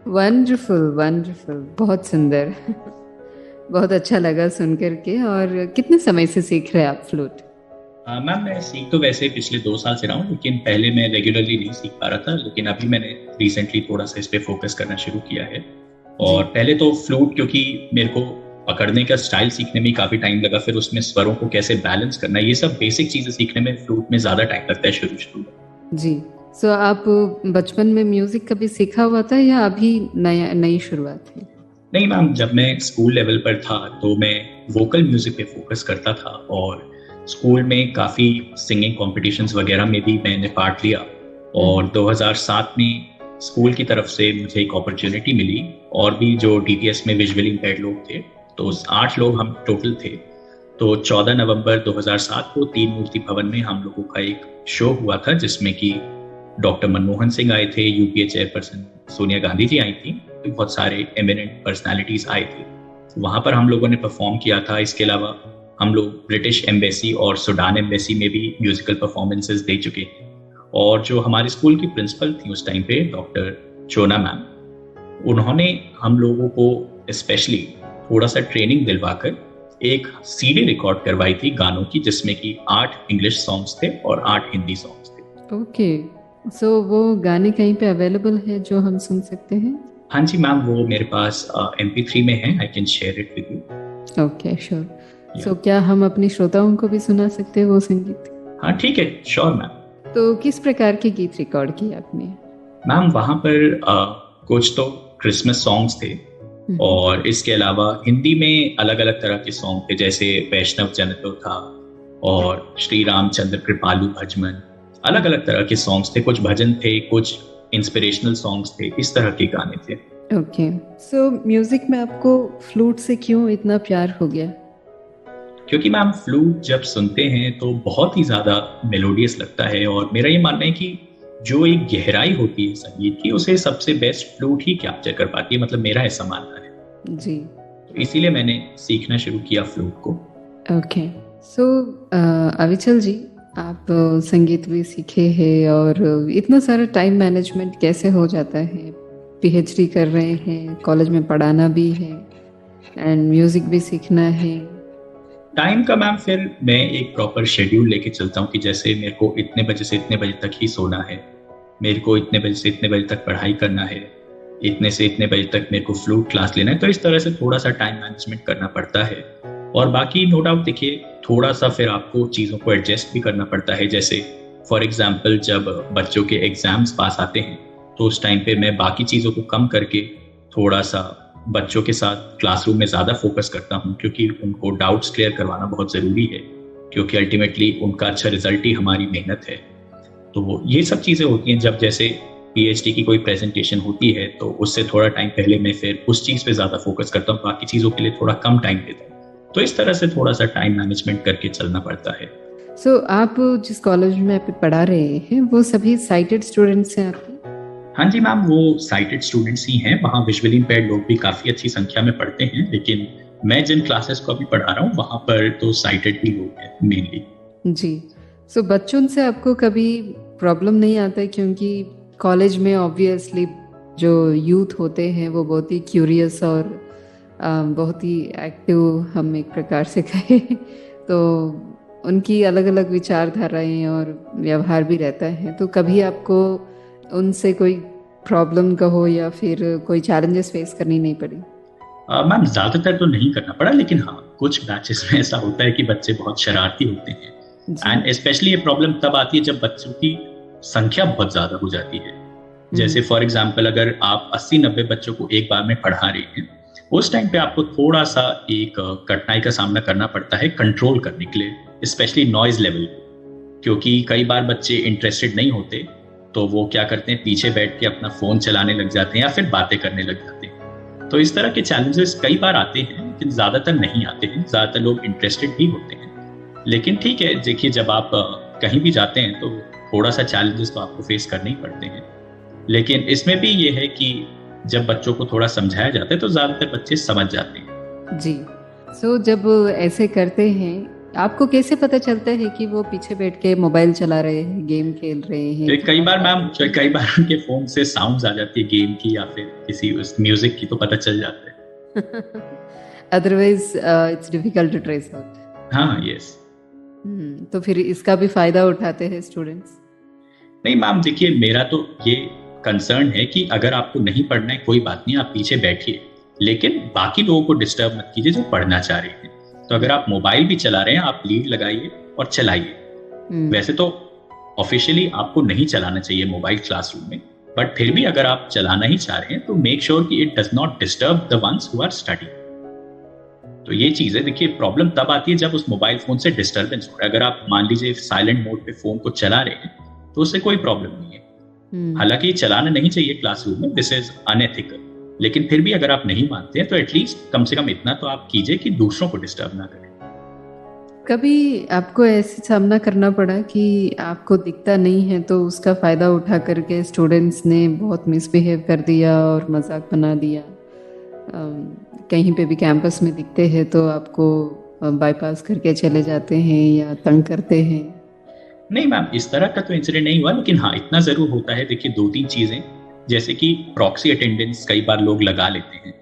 वंडरफुल वंडरफुल, बहुत सुंदर। बहुत अच्छा लगा सुनकर के। और कितने समय से सीख रहे हैं आप फ्लूट? मैम मैं सीख तो वैसे पिछले 2 साल से रहा हूँ, लेकिन पहले मैं रेगुलरली नहीं सीख पा रहा था। लेकिन अभी मैंने रिसेंटली थोड़ा सा इस पे फोकस करना शुरू किया है। और पहले तो फ्लूट, क्योंकि मेरे को पकड़ने का स्टाइल सीखने में काफी टाइम लगा, फिर उसमें स्वरों को कैसे बैलेंस करना, ये सब बेसिक चीजें सीखने में फ्लूट में ज्यादा टाइम लगता है शुरू शुरू में। जी। सो आप बचपन में म्यूजिक कभी सीखा हुआ था या अभी नई शुरुआत है? नहीं मैम, जब मैं स्कूल लेवल पर था तो मैं वोकल म्यूजिक पे फोकस करता था, और स्कूल में काफ़ी सिंगिंग कॉम्पिटिशन्स वगैरह में भी मैंने पार्ट लिया। और 2007 में स्कूल की तरफ से मुझे एक अपॉर्चुनिटी मिली, और भी जो डीटीएस में विजुअली इम्पेयर्ड लोग थे, तो 8 लोग हम टोटल थे। तो 14 नवंबर 2007 को तीन मूर्ति भवन में हम लोगों का एक शो हुआ था, जिसमें कि डॉक्टर मनमोहन सिंह आए थे, यूपीए चेयरपर्सन सोनिया गांधी जी आई थी, बहुत सारे एमिनेंट पर्सनालिटीज आए थे। वहां पर हम लोगों ने परफॉर्म किया था। इसके अलावा हम लोग ब्रिटिश एम्बेसी और सूडान एम्बेसी में भी म्यूजिकल परफॉर्मेंसेस दे चुके हैं। और जो हमारे स्कूल की प्रिंसिपल थी उस टाइम पे, डॉक्टर चोना मैम, उन्होंने हम लोगों को स्पेशली थोड़ा सा ट्रेनिंग दिलवाकर एक सीडी रिकॉर्ड करवाई थी गानों की, जिसमें कि 8 इंग्लिश सॉन्ग्स थे और 8 हिंदी सॉन्ग्स थे। ओके। सो वो गाने कहीं पे अवेलेबल है जो हम सुन सकते हैं? हाँ जी मैम, वो मेरे पास MP3 में है। I can share it with you. Okay sure. So क्या हम अपने श्रोताओं को भी सुना सकते हैं वो संगीत? हाँ ठीक है, श्योर मैम। तो किस प्रकार के गीत रिकॉर्ड किए आपने? मैम वहाँ पर कुछ तो क्रिसमस सॉन्ग्स थे, और इसके अलावा हिंदी में अलग अलग तरह के सॉन्ग थे, जैसे वैष्णव जन तो था, और श्री रामचंद्र कृपालु भजमन, अलग अलग तरह के सॉन्ग्स थे। कुछ भजन थे, कुछ इंस्पिरेशनल सॉन्ग्स थे, इस तरह के गाने थे। ओके। सो म्यूजिक में आपको फ्लूट से क्यों इतना प्यार हो गया? क्योंकि मैम फ्लूट जब सुनते हैं तो बहुत ही ज्यादा मेलोडियस लगता है, और मेरा ये मानना है कि जो एक गहराई होती है संगीत की, उसे सबसे बेस्ट फ्लूट ही कैप्चर कर पाती है। मतलब मेरा ऐसा मानना है जी। तो इसीलिए मैंने सीखना शुरू किया फ्लूट को। ओके। सो अविचल जी, आप संगीत भी सीखे हैं, और इतना सारा टाइम मैनेजमेंट कैसे हो जाता है? पीएचडी कर रहे हैं, कॉलेज में पढ़ाना भी है, एंड म्यूजिक भी सीखना है। टाइम का मैम फिर मैं एक प्रॉपर शेड्यूल लेके चलता हूँ कि जैसे मेरे को इतने बजे से इतने बजे तक ही सोना है, मेरे को इतने बजे से इतने बजे तक पढ़ाई करना है, इतने से इतने बजे तक मेरे को फ्लूट क्लास लेना है। तो इस तरह से थोड़ा सा टाइम मैनेजमेंट करना पड़ता है। और बाकी नो डाउट देखिए, थोड़ा सा फिर आपको चीज़ों को एडजस्ट भी करना पड़ता है। जैसे फॉर एग्जाम्पल जब बच्चों के एग्जाम्स पास आते हैं तो उस टाइम पे मैं बाकी चीज़ों को कम करके थोड़ा सा बच्चों के साथ क्लासरूम में ज़्यादा फोकस करता हूँ, क्योंकि उनको डाउट्स क्लियर करवाना बहुत ज़रूरी है, क्योंकि अल्टीमेटली उनका अच्छा रिजल्ट ही हमारी मेहनत है। तो ये सब चीज़ें होती हैं। जब जैसे पीएचडी की कोई प्रेजेंटेशन होती है तो उससे थोड़ा टाइम पहले मैं फिर उस चीज़ पे ज़्यादा फोकस करता हूँ, बाकी चीज़ों के लिए थोड़ा कम टाइम देता हूँ। तो इस तरह से थोड़ा सा टाइम मैनेजमेंट करके चलना पड़ता है। आप जिस कॉलेज में आप पढ़ा रहे हैं वो सभी साइटेड स्टूडेंट्स हैं आपके? हाँ जी मैम, वो साइटेड स्टूडेंट्स ही हैं। वहाँ विजुअली इम्पेयर्ड लोग भी काफ़ी अच्छी संख्या में पढ़ते हैं, लेकिन मैं जिन क्लासेस को अभी पढ़ा रहा हूँ वहाँ पर तो साइटेड ही लोग हैं मेनली। जी। बच्चों से आपको कभी प्रॉब्लम नहीं आता है, क्योंकि कॉलेज में ऑब्वियसली जो यूथ होते हैं वो बहुत ही क्यूरियस और बहुत ही एक्टिव, हम एक प्रकार से कहें तो उनकी अलग अलग विचारधाराएं और व्यवहार भी रहता है। तो कभी आपको उनसे कोई प्रॉब्लम कहो या फिर कोई चैलेंजेस फेस करनी नहीं पड़ी? मैम ज़्यादातर तो नहीं करना पड़ा, लेकिन हाँ कुछ बैचेस में ऐसा होता है कि बच्चे बहुत शरारती होते हैं। एंड स्पेशली ये प्रॉब्लम तब आती है जब बच्चों की संख्या बहुत ज़्यादा हो जाती है। जैसे फॉर एग्जाम्पल अगर आप 80-90 बच्चों को एक बार में पढ़ा रहे हैं, उस टाइम पे आपको थोड़ा सा एक कठिनाई का सामना करना पड़ता है कंट्रोल करने के लिए, स्पेशली नॉइज लेवल, क्योंकि कई बार बच्चे इंटरेस्टेड नहीं होते तो वो क्या करते हैं, पीछे बैठ के अपना फोन चलाने लग जाते हैं या फिर बातें करने लग जाते हैं। तो इस तरह के चैलेंजेस कई बार आते हैं, लेकिन ज्यादातर नहीं आते हैं। ज्यादातर लोग इंटरेस्टेड भी होते हैं। लेकिन ठीक है, देखिए जब आप कहीं भी जाते हैं तो थोड़ा सा चैलेंजेस तो आपको फेस करने ही पड़ते हैं। लेकिन इसमें भी ये है कि जब बच्चों को थोड़ा समझाया जाता है तो ज्यादातर बच्चे समझ जाते हैं। जी। जब ऐसे करते हैं, आपको कैसे पता चलता है कि वो पीछे बैठ के मोबाइल चला रहे हैं, गेम खेल रहे हैं? कई बार मैम, कई बार उनके फोन से साउंड्स आ जाती है गेम की या फिर किसी उस म्यूजिक की, तो पता चल जाता है। Otherwise it's difficult to trace out. हाँ, यस। तो फिर इसका भी फायदा उठाते हैं स्टूडेंट्स? नहीं मैम, देखिए मेरा तो ये कंसर्न है कि अगर आपको नहीं पढ़ना है कोई बात नहीं, आप पीछे बैठिए, लेकिन बाकी लोगों को डिस्टर्ब मत कीजिए जो पढ़ना चाह रहे हैं। तो अगर आप मोबाइल भी चला रहे हैं, आप लीड लगाइए और चलाइए। वैसे तो ऑफिशियली आपको नहीं चलाना चाहिए मोबाइल क्लासरूम में, बट फिर भी अगर आप चलाना ही चाह रहे हैं तो मेक श्योर कि it does not disturb the ones who are studying. तो ये चीज है। देखिए प्रॉब्लम तब आती है जब उस मोबाइल फोन से डिस्टर्बेंस हो रहा है। अगर आप मान लीजिए साइलेंट मोड पे फोन को चला रहे हैं तो उससे कोई प्रॉब्लम नहीं है। हालांकि चलाना नहीं चाहिए क्लासरूम में, दिस इज अनएथिकल, लेकिन फिर भी अगर आप नहीं मानते हैं तो एटलीस्ट कम से कम इतना तो आप कीजिए कि दूसरों को डिस्टर्ब ना करें। कभी आपको ऐसे सामना करना पड़ा कि आपको दिखता नहीं है तो उसका फायदा उठा करके स्टूडेंट्स ने बहुत मिसबिहेव कर दिया और मजाक बना दिया? कहीं पे भी कैंपस में दिखते हैं तो आपको बाईपास करके चले जाते हैं या तंग करते हैं? नहीं मैम, इस तरह का तो इंसिडेंट नहीं हुआ, लेकिन हाँ इतना जरूर होता है। देखिए 2-3 चीजें, जैसे कि प्रॉक्सी अटेंडेंस कई बार लोग लगा लेते हैं,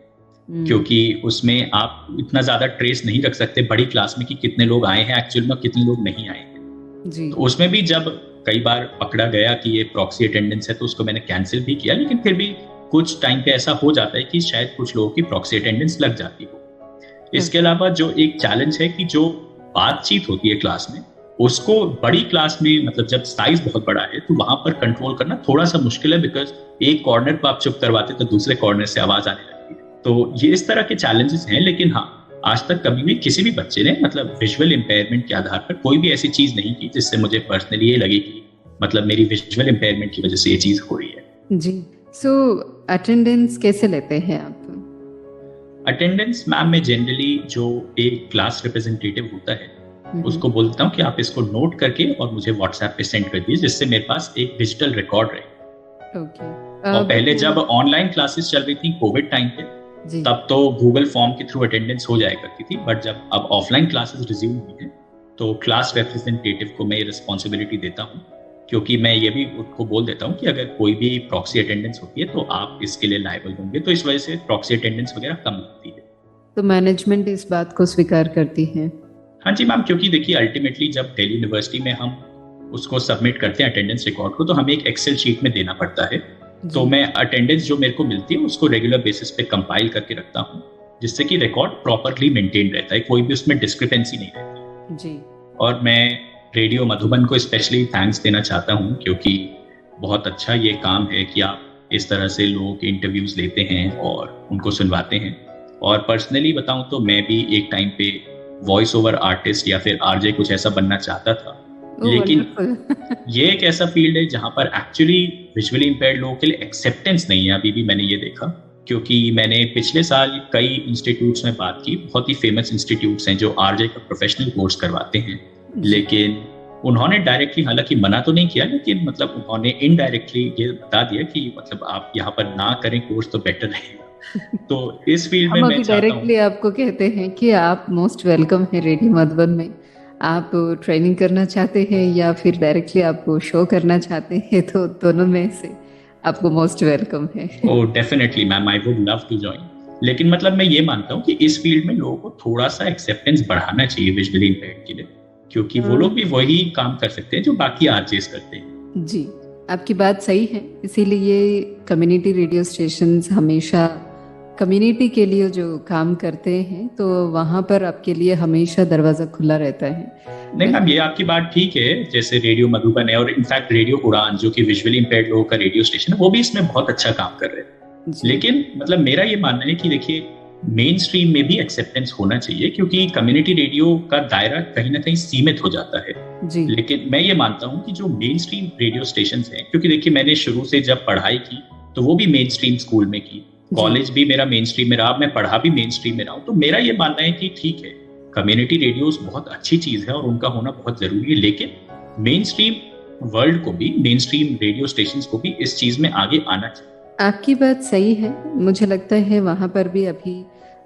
क्योंकि उसमें आप इतना ज्यादा ट्रेस नहीं रख सकते बड़ी क्लास में कि कितने लोग आए हैं एक्चुअल में, कितने लोग नहीं आए हैं जी। तो उसमें भी जब कई बार पकड़ा गया कि ये प्रॉक्सी अटेंडेंस है तो उसको मैंने कैंसिल भी किया, लेकिन फिर भी कुछ टाइम पे ऐसा हो जाता है कि शायद कुछ लोगों की प्रॉक्सी अटेंडेंस लग जाती हो। इसके अलावा जो एक चैलेंज है कि जो बातचीत होती है क्लास में, उसको बड़ी क्लास में, मतलब जब साइज बहुत बड़ा है तो वहां पर कंट्रोल करना थोड़ा सा मुश्किल है, बिकॉज एक कॉर्नर को आप चुप करवाते तो दूसरे कॉर्नर से आवाज आने लगती है। तो ये इस तरह के चैलेंजेस हैं। लेकिन हाँ, आज तक कभी भी किसी भी बच्चे ने मतलब विजुअल इम्पेयरमेंट के आधार पर कोई भी ऐसी चीज नहीं की जिससे मुझे पर्सनली ये लगे कि मतलब मेरी विजुअल इम्पेयरमेंट की वजह से ये चीज हो रही है जी। अटेंडेंस कैसे लेते हैं आप? अटेंडेंस मैम में जनरली जो एक क्लास रिप्रेजेंटेटिव होता है उसको बोलता हूँ कि आप इसको नोट करके और मुझे व्हाट्सएप पे सेंड कर दीजिए, जिससे मेरे पास एक डिजिटल रिकॉर्ड रहे। और पहले जब ऑनलाइन क्लासेस चल रही थी कोविड टाइम पे, तब तो गूगल फॉर्म के थ्रू अटेंडेंस हो जाया करती थी, बट जब अब ऑफलाइन क्लासेस रिज्यूम हुई है तो क्लास रिप्रेजेंटेटिव को मैं ये रिस्पॉन्सिबिलिटी देता हूँ, क्योंकि मैं ये भी उसको बोल देता हूँ कि अगर कोई भी प्रॉक्सी अटेंडेंस होती है तो आप इसके लिए लायबल होंगे। तो इस वजह से प्रॉक्सी अटेंडेंस वगैरह कम लगती है। तो मैनेजमेंट इस बात को स्वीकार करती है? हाँ जी मैम, क्योंकि देखिए अल्टीमेटली जब दिल्ली यूनिवर्सिटी में हम उसको सबमिट करते हैं अटेंडेंस रिकॉर्ड को, तो हमें एक एक्सेल शीट में देना पड़ता है। तो जी मैं अटेंडेंस जो मेरे को मिलती है उसको रेगुलर बेसिस पे कंपाइल करके रखता हूँ, जिससे कि रिकॉर्ड प्रॉपरली मेंटेन रहता है, कोई भी उसमें डिस्क्रिपेंसी नहीं रहती जी। और मैं रेडियो मधुबन को स्पेशली थैंक्स देना चाहता हूँ, क्योंकि बहुत अच्छा ये काम है कि आप इस तरह से लोगों के इंटरव्यूज लेते हैं और उनको सुनवाते हैं। और पर्सनली बताऊं तो मैं भी एक टाइम पे वॉइस ओवर आर्टिस्ट या फिर आरजे कुछ ऐसा बनना चाहता था, ओह लेकिन वंडरफुल। ये एक ऐसा फील्ड है जहां पर एक्चुअली विजुअली इंपेयर्ड लोगों के लिए एक्सेप्टेंस नहीं है अभी भी, मैंने ये देखा। क्योंकि मैंने पिछले साल कई इंस्टीट्यूट्स में बात की, बहुत ही फेमस इंस्टीट्यूट्स हैं जो आरजे का प्रोफेशनल कोर्स करवाते हैं, जी लेकिन उन्होंने डायरेक्टली हालांकि मना तो नहीं किया, लेकिन मतलब उन्होंने इनडायरेक्टली ये बता दिया कि मतलब आप यहाँ पर ना करें कोर्स तो बेटर रहेगा। तो इस फील्ड में हम मैं अभी चाहता हूँ। डायरेक्टली आपको कहते हैं कि आप मोस्ट वेलकम है रेडियो मधुबन में। आप ट्रेनिंग करना चाहते हैं या फिर डायरेक्टली आप शो करना चाहते हैं, तो दोनों में से आपको मोस्ट वेलकम है। Oh definitely ma'am, I would love to join. लेकिन मतलब मैं ये मानता हूँ कि इस फील्ड में लोगों को थोड़ा सा एक्सेप्टेंस बढ़ाना चाहिए विजुअली इंपेयर्ड के लिए, क्योंकि वो लोग भी वही काम कर सकते हैं जो बाकी आरजेस करते हैं। जी, आपकी बात सही है। इसीलिए कम्युनिटी रेडियो स्टेशंस हमेशा कम्युनिटी के लिए जो काम करते हैं, तो वहाँ पर आपके लिए हमेशा दरवाज़ा खुला रहता है। नहीं मैम, ये आपकी बात ठीक है, जैसे रेडियो मधुबन है और इनफैक्ट रेडियो उड़ान जो कि विजुअली इंपेयर्ड लोगों का रेडियो स्टेशन है, वो भी इसमें बहुत अच्छा काम कर रहे हैं। जी लेकिन मतलब मेरा ये मानना है कि देखिए मेन स्ट्रीम में भी एक्सेप्टेंस होना चाहिए, क्योंकि कम्युनिटी रेडियो का दायरा कहीं ना कहीं सीमित हो जाता है। जी लेकिन मैं ये मानता हूँ कि जो मेन स्ट्रीम रेडियो स्टेशन हैं, क्योंकि देखिए मैंने शुरू से जब पढ़ाई की तो वो भी मेन स्ट्रीम स्कूल में की, कॉलेज भी मेरा मेन स्ट्रीम में रहा, मैं पढ़ा भी मेन स्ट्रीम में रहा हूँ, तो मेरा ये मानना है कि ठीक है कम्युनिटी रेडियोस बहुत अच्छी चीज है और उनका होना बहुत जरूरी है, लेकिन मेन स्ट्रीम वर्ल्ड को भी, मेन स्ट्रीम रेडियो स्टेशन को भी इस चीज में आगे आना चाहिए। आपकी बात सही है। मुझे लगता है वहाँ पर भी अभी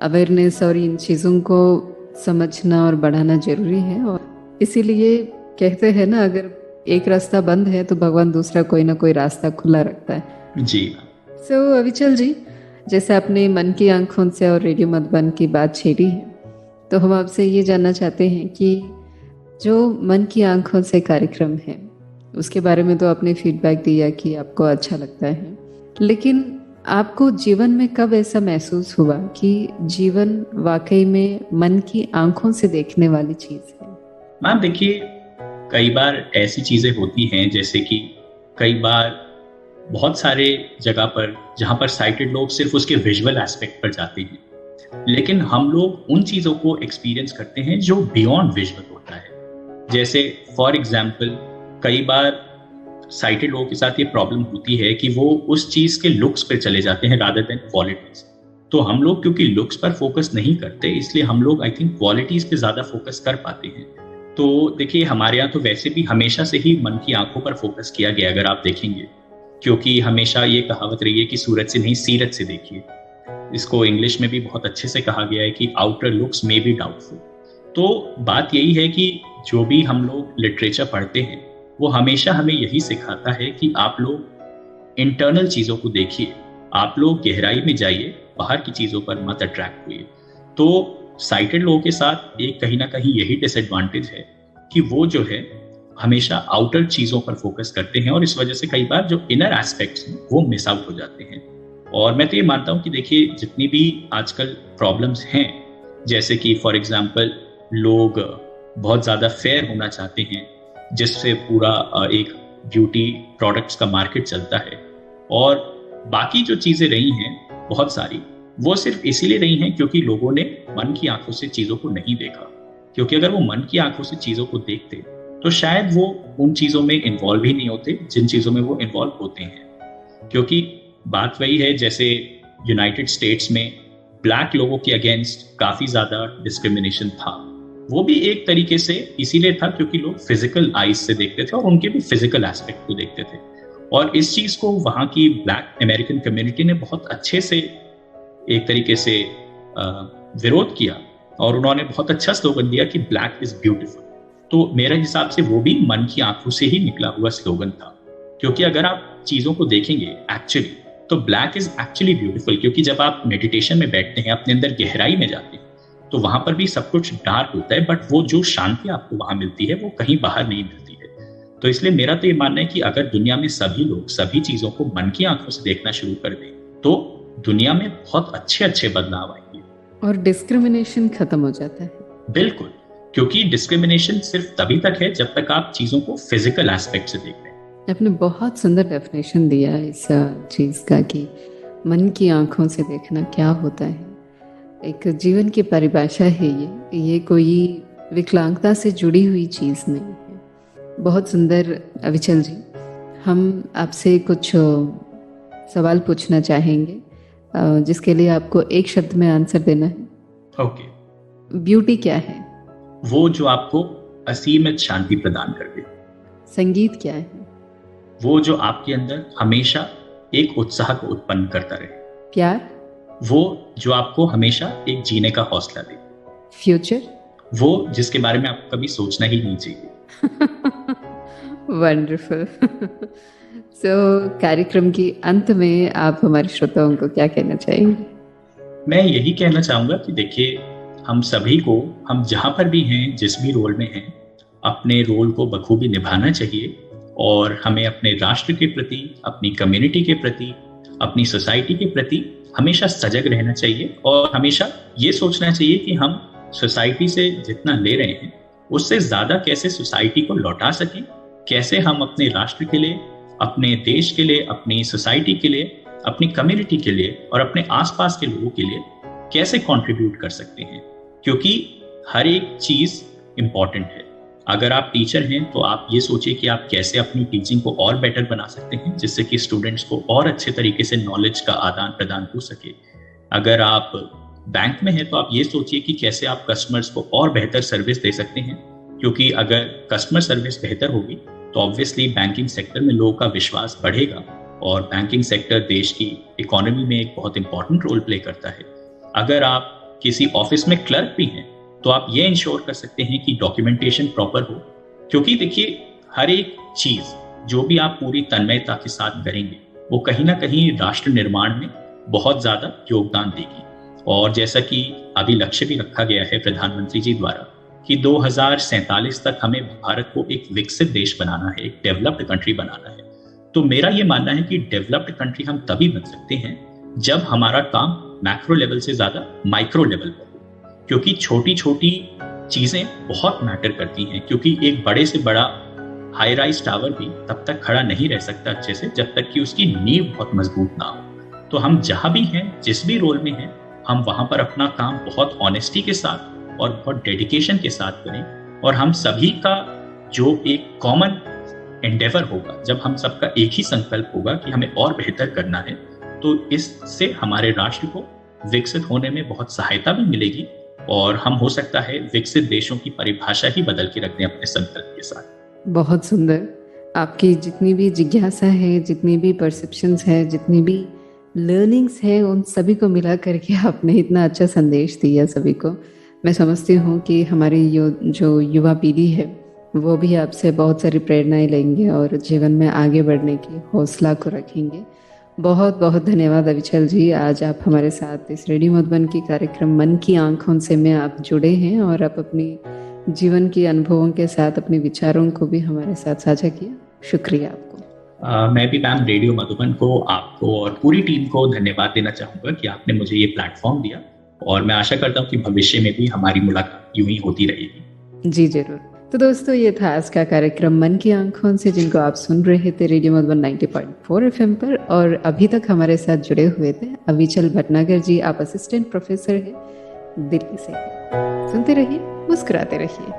अवेयरनेस और इन चीज़ों को समझना और बढ़ाना जरूरी है। और इसीलिए कहते हैं ना, अगर एक रास्ता बंद है तो भगवान दूसरा कोई ना कोई रास्ता खुला रखता है। जी अविचल जी, जैसे आपने मन की आंखों से और रेडियो मधुबन की बात छेड़ी है, तो हम आपसे ये जानना चाहते हैं कि जो मन की आंखों से कार्यक्रम है उसके बारे में तो आपने फीडबैक दिया कि आपको अच्छा लगता है, लेकिन आपको जीवन में कब ऐसा महसूस हुआ कि जीवन वाकई में मन की आंखों से देखने वाली चीज है? मैम देखिए, कई बार ऐसी चीजें होती हैं जैसे कि कई बार बहुत सारे जगह पर जहां पर साइटेड लोग सिर्फ उसके विजुअल एस्पेक्ट पर जाते हैं, लेकिन हम लोग उन चीजों को एक्सपीरियंस करते हैं जो बियॉन्ड विजुअल होता है। जैसे फॉर एग्जाम्पल कई बार साइटेड लोगों के साथ ये प्रॉब्लम होती है कि वो उस चीज के लुक्स पे चले जाते हैं रादर देन क्वालिटीज। तो हम लोग क्योंकि लुक्स पर फोकस नहीं करते, इसलिए हम लोग आई थिंक क्वालिटीज पे ज्यादा फोकस कर पाते हैं। तो देखिए हमारे यहाँ तो वैसे भी हमेशा से ही मन की आंखों पर फोकस किया गया, अगर आप देखेंगे, क्योंकि हमेशा ये कहावत रही है कि सूरत से नहीं सीरत से देखिए। इसको इंग्लिश में भी बहुत अच्छे से कहा गया है कि outer looks may be doubtful. तो बात यही है कि जो भी हम लोग लिटरेचर पढ़ते हैं वो हमेशा हमें यही सिखाता है कि आप लोग इंटरनल चीजों को देखिए, आप लोग गहराई में जाइए, बाहर की चीजों पर मत अट्रैक्ट हुइए। तो साइटेड लोगों के साथ एक कहीं ना कहीं यही डिसएडवांटेज है कि वो जो है हमेशा आउटर चीजों पर फोकस करते हैं और इस वजह से कई बार जो इनर एस्पेक्ट्स हैं वो मिस आउट हो जाते हैं। और मैं तो ये मानता हूं कि देखिए जितनी भी आजकल प्रॉब्लम्स हैं, जैसे कि फॉर एग्जांपल लोग बहुत ज्यादा फेयर होना चाहते हैं, जिससे पूरा एक ब्यूटी प्रोडक्ट्स का मार्केट चलता है, और बाकी जो चीजें रही हैं बहुत सारी, वो सिर्फ इसीलिए रही हैं क्योंकि लोगों ने मन की आंखों से चीजों को नहीं देखा। क्योंकि अगर वो मन की आंखों से चीजों को देखते तो शायद वो उन चीजों में इन्वॉल्व ही नहीं होते जिन चीजों में वो इन्वॉल्व होते हैं। क्योंकि बात वही है, जैसे यूनाइटेड स्टेट्स में ब्लैक लोगों के अगेंस्ट काफी ज्यादा डिस्क्रिमिनेशन था, वो भी एक तरीके से इसीलिए था क्योंकि लोग फिजिकल आईज से देखते थे और उनके भी फिजिकल एस्पेक्ट को देखते थे। और इस चीज को वहां की ब्लैक अमेरिकन कम्युनिटी ने बहुत अच्छे से एक तरीके से विरोध किया और उन्होंने बहुत अच्छा स्लोगन दिया कि ब्लैक इज ब्यूटीफुल। तो मेरे हिसाब से वो भी मन की आंखों से ही निकला हुआ स्लोगन था, क्योंकि अगर आप चीजों को देखेंगे एक्चुअली तो ब्लैक इज एक्चुअली ब्यूटीफुल। क्योंकि जब आप मेडिटेशन में बैठते हैं, अपने अंदर गहराई में जाते हैं, तो वहां पर भी सब कुछ डार्क होता है, बट वो जो शांति आपको वहां मिलती है वो कहीं बाहर नहीं मिलती है। तो इसलिए मेरा तो ये मानना है कि अगर दुनिया में सभी लोग सभी चीजों को मन की आंखों से देखना शुरू कर दें तो दुनिया में बहुत अच्छे अच्छे बदलाव आएंगे और डिस्क्रिमिनेशन खत्म हो जाता है। बिल्कुल, क्योंकि डिस्क्रिमिनेशन सिर्फ तभी तक है जब तक आप चीजों को फिजिकल एस्पेक्ट से देख रहे हैं। आपने बहुत सुंदर डेफिनेशन दिया इस चीज का कि मन की आंखों से देखना क्या होता है। एक जीवन की परिभाषा है ये कोई विकलांगता से जुड़ी हुई चीज नहीं है। बहुत सुंदर अविचल जी, हम आपसे कुछ सवाल पूछना चाहेंगे जिसके लिए आपको एक शब्द में आंसर देना है। ओके। ब्यूटी क्या है? वो जो आपको असीमित शांति प्रदान कर दे। संगीत क्या है? वो जो आपके अंदर हमेशा एक उत्साह को उत्पन्न करता रहे। प्यार? वो जो आपको हमेशा एक जीने का हौसला दे। फ्यूचर? वो जिसके बारे में आपको कभी सोचना ही नहीं चाहिए। वंडरफुल। सो कार्यक्रम के अंत में आप हमारे श्रोताओं को क्या कहना चाहेंगे? मैं यही कहना चाहूंगा कि देखिए, हम सभी को, हम जहां पर भी हैं, जिस भी रोल में हैं, अपने रोल को बखूबी निभाना चाहिए और हमें अपने राष्ट्र के प्रति, अपनी कम्युनिटी के प्रति, अपनी सोसाइटी के प्रति हमेशा सजग रहना चाहिए और हमेशा ये सोचना चाहिए कि हम सोसाइटी से जितना ले रहे हैं उससे ज्यादा कैसे सोसाइटी को लौटा सकें, कैसे हम अपने राष्ट्र के लिए, अपने देश के लिए, अपनी सोसाइटी के लिए, अपनी कम्युनिटी के लिए और अपने आसपास के लोगों के लिए कैसे कंट्रीब्यूट कर सकते हैं। क्योंकि हर एक चीज इंपॉर्टेंट है। अगर आप टीचर हैं तो आप ये सोचिए कि आप कैसे अपनी टीचिंग को और बेटर बना सकते हैं जिससे कि स्टूडेंट्स को और अच्छे तरीके से नॉलेज का आदान प्रदान हो सके। अगर आप बैंक में हैं तो आप ये सोचिए कि कैसे आप कस्टमर्स को और बेहतर सर्विस दे सकते हैं, क्योंकि अगर कस्टमर सर्विस बेहतर होगी तो ऑब्वियसली बैंकिंग सेक्टर में लोगों का विश्वास बढ़ेगा और बैंकिंग सेक्टर देश की इकोनॉमी में एक बहुत इंपॉर्टेंट रोल प्ले करता है। अगर आप किसी ऑफिस में क्लर्क भी हैं तो आप ये इंश्योर कर सकते हैं कि डॉक्यूमेंटेशन प्रॉपर हो, क्योंकि देखिए हर एक चीज जो भी आप पूरी तन्मयता के साथ करेंगे वो कहीं ना कहीं राष्ट्र निर्माण में बहुत ज्यादा योगदान देगी। और जैसा कि अभी लक्ष्य भी रखा गया है प्रधानमंत्री जी द्वारा कि 2047 तक हमें भारत को एक विकसित देश बनाना है, एक डेवलप्ड कंट्री बनाना है। तो मेरा ये मानना है कि डेवलप्ड कंट्री हम तभी बन सकते हैं जब हमारा काम मैक्रो लेवल से ज्यादा माइक्रो लेवल पर हो, क्योंकि छोटी छोटी चीजें बहुत मैटर करती हैं। क्योंकि एक बड़े से बड़ा हाई राइज टावर भी तब तक खड़ा नहीं रह सकता अच्छे से जब तक कि उसकी नींव बहुत मजबूत ना हो। तो हम जहां भी हैं, जिस भी रोल में हैं, हम वहां पर अपना काम बहुत ऑनेस्टी के साथ और बहुत डेडिकेशन के साथ करें। और हम सभी का जो एक कॉमन एंडेवर होगा, जब हम सबका एक ही संकल्प होगा कि हमें और बेहतर करना है, तो इससे हमारे राष्ट्र को विकसित होने में बहुत सहायता भी मिलेगी और हम हो सकता है विकसित देशों की परिभाषा ही बदल के रख दें अपने संकल्प के साथ। बहुत सुंदर। आपकी जितनी भी जिज्ञासा है, जितनी भी परसेप्शंस है, जितनी भी लर्निंग्स है, उन सभी को मिला करके आपने इतना अच्छा संदेश दिया सभी को। मैं समझती हूँ कि हमारी जो युवा पीढ़ी है वो भी आपसे बहुत सारी प्रेरणाएं लेंगे और जीवन में आगे बढ़ने की हौसला को रखेंगे। बहुत बहुत धन्यवाद अविचल जी, आज आप हमारे साथ इस रेडियो मधुबन की कार्यक्रम मन की आंखों से में आप जुड़े हैं और आप अपनी जीवन के अनुभवों के साथ अपने विचारों को भी हमारे साथ साझा किया। शुक्रिया आपको। मैं भी मैम रेडियो मधुबन को, आपको और पूरी टीम को धन्यवाद देना चाहूँगा कि आपने मुझे ये प्लेटफॉर्म दिया और मैं आशा करता हूँ कि भविष्य में भी हमारी मुलाकात यूं ही होती रहेगी। जी जरूर। तो दोस्तों, ये था आज का कार्यक्रम मन की आंखों से, जिनको आप सुन रहे थे रेडियो मधुबन 90.4 FM पर। और अभी तक हमारे साथ जुड़े हुए थे अविचल भटनागर जी। आप असिस्टेंट प्रोफेसर हैं, दिल्ली से। सुनते रहिए, मुस्कुराते रहिए।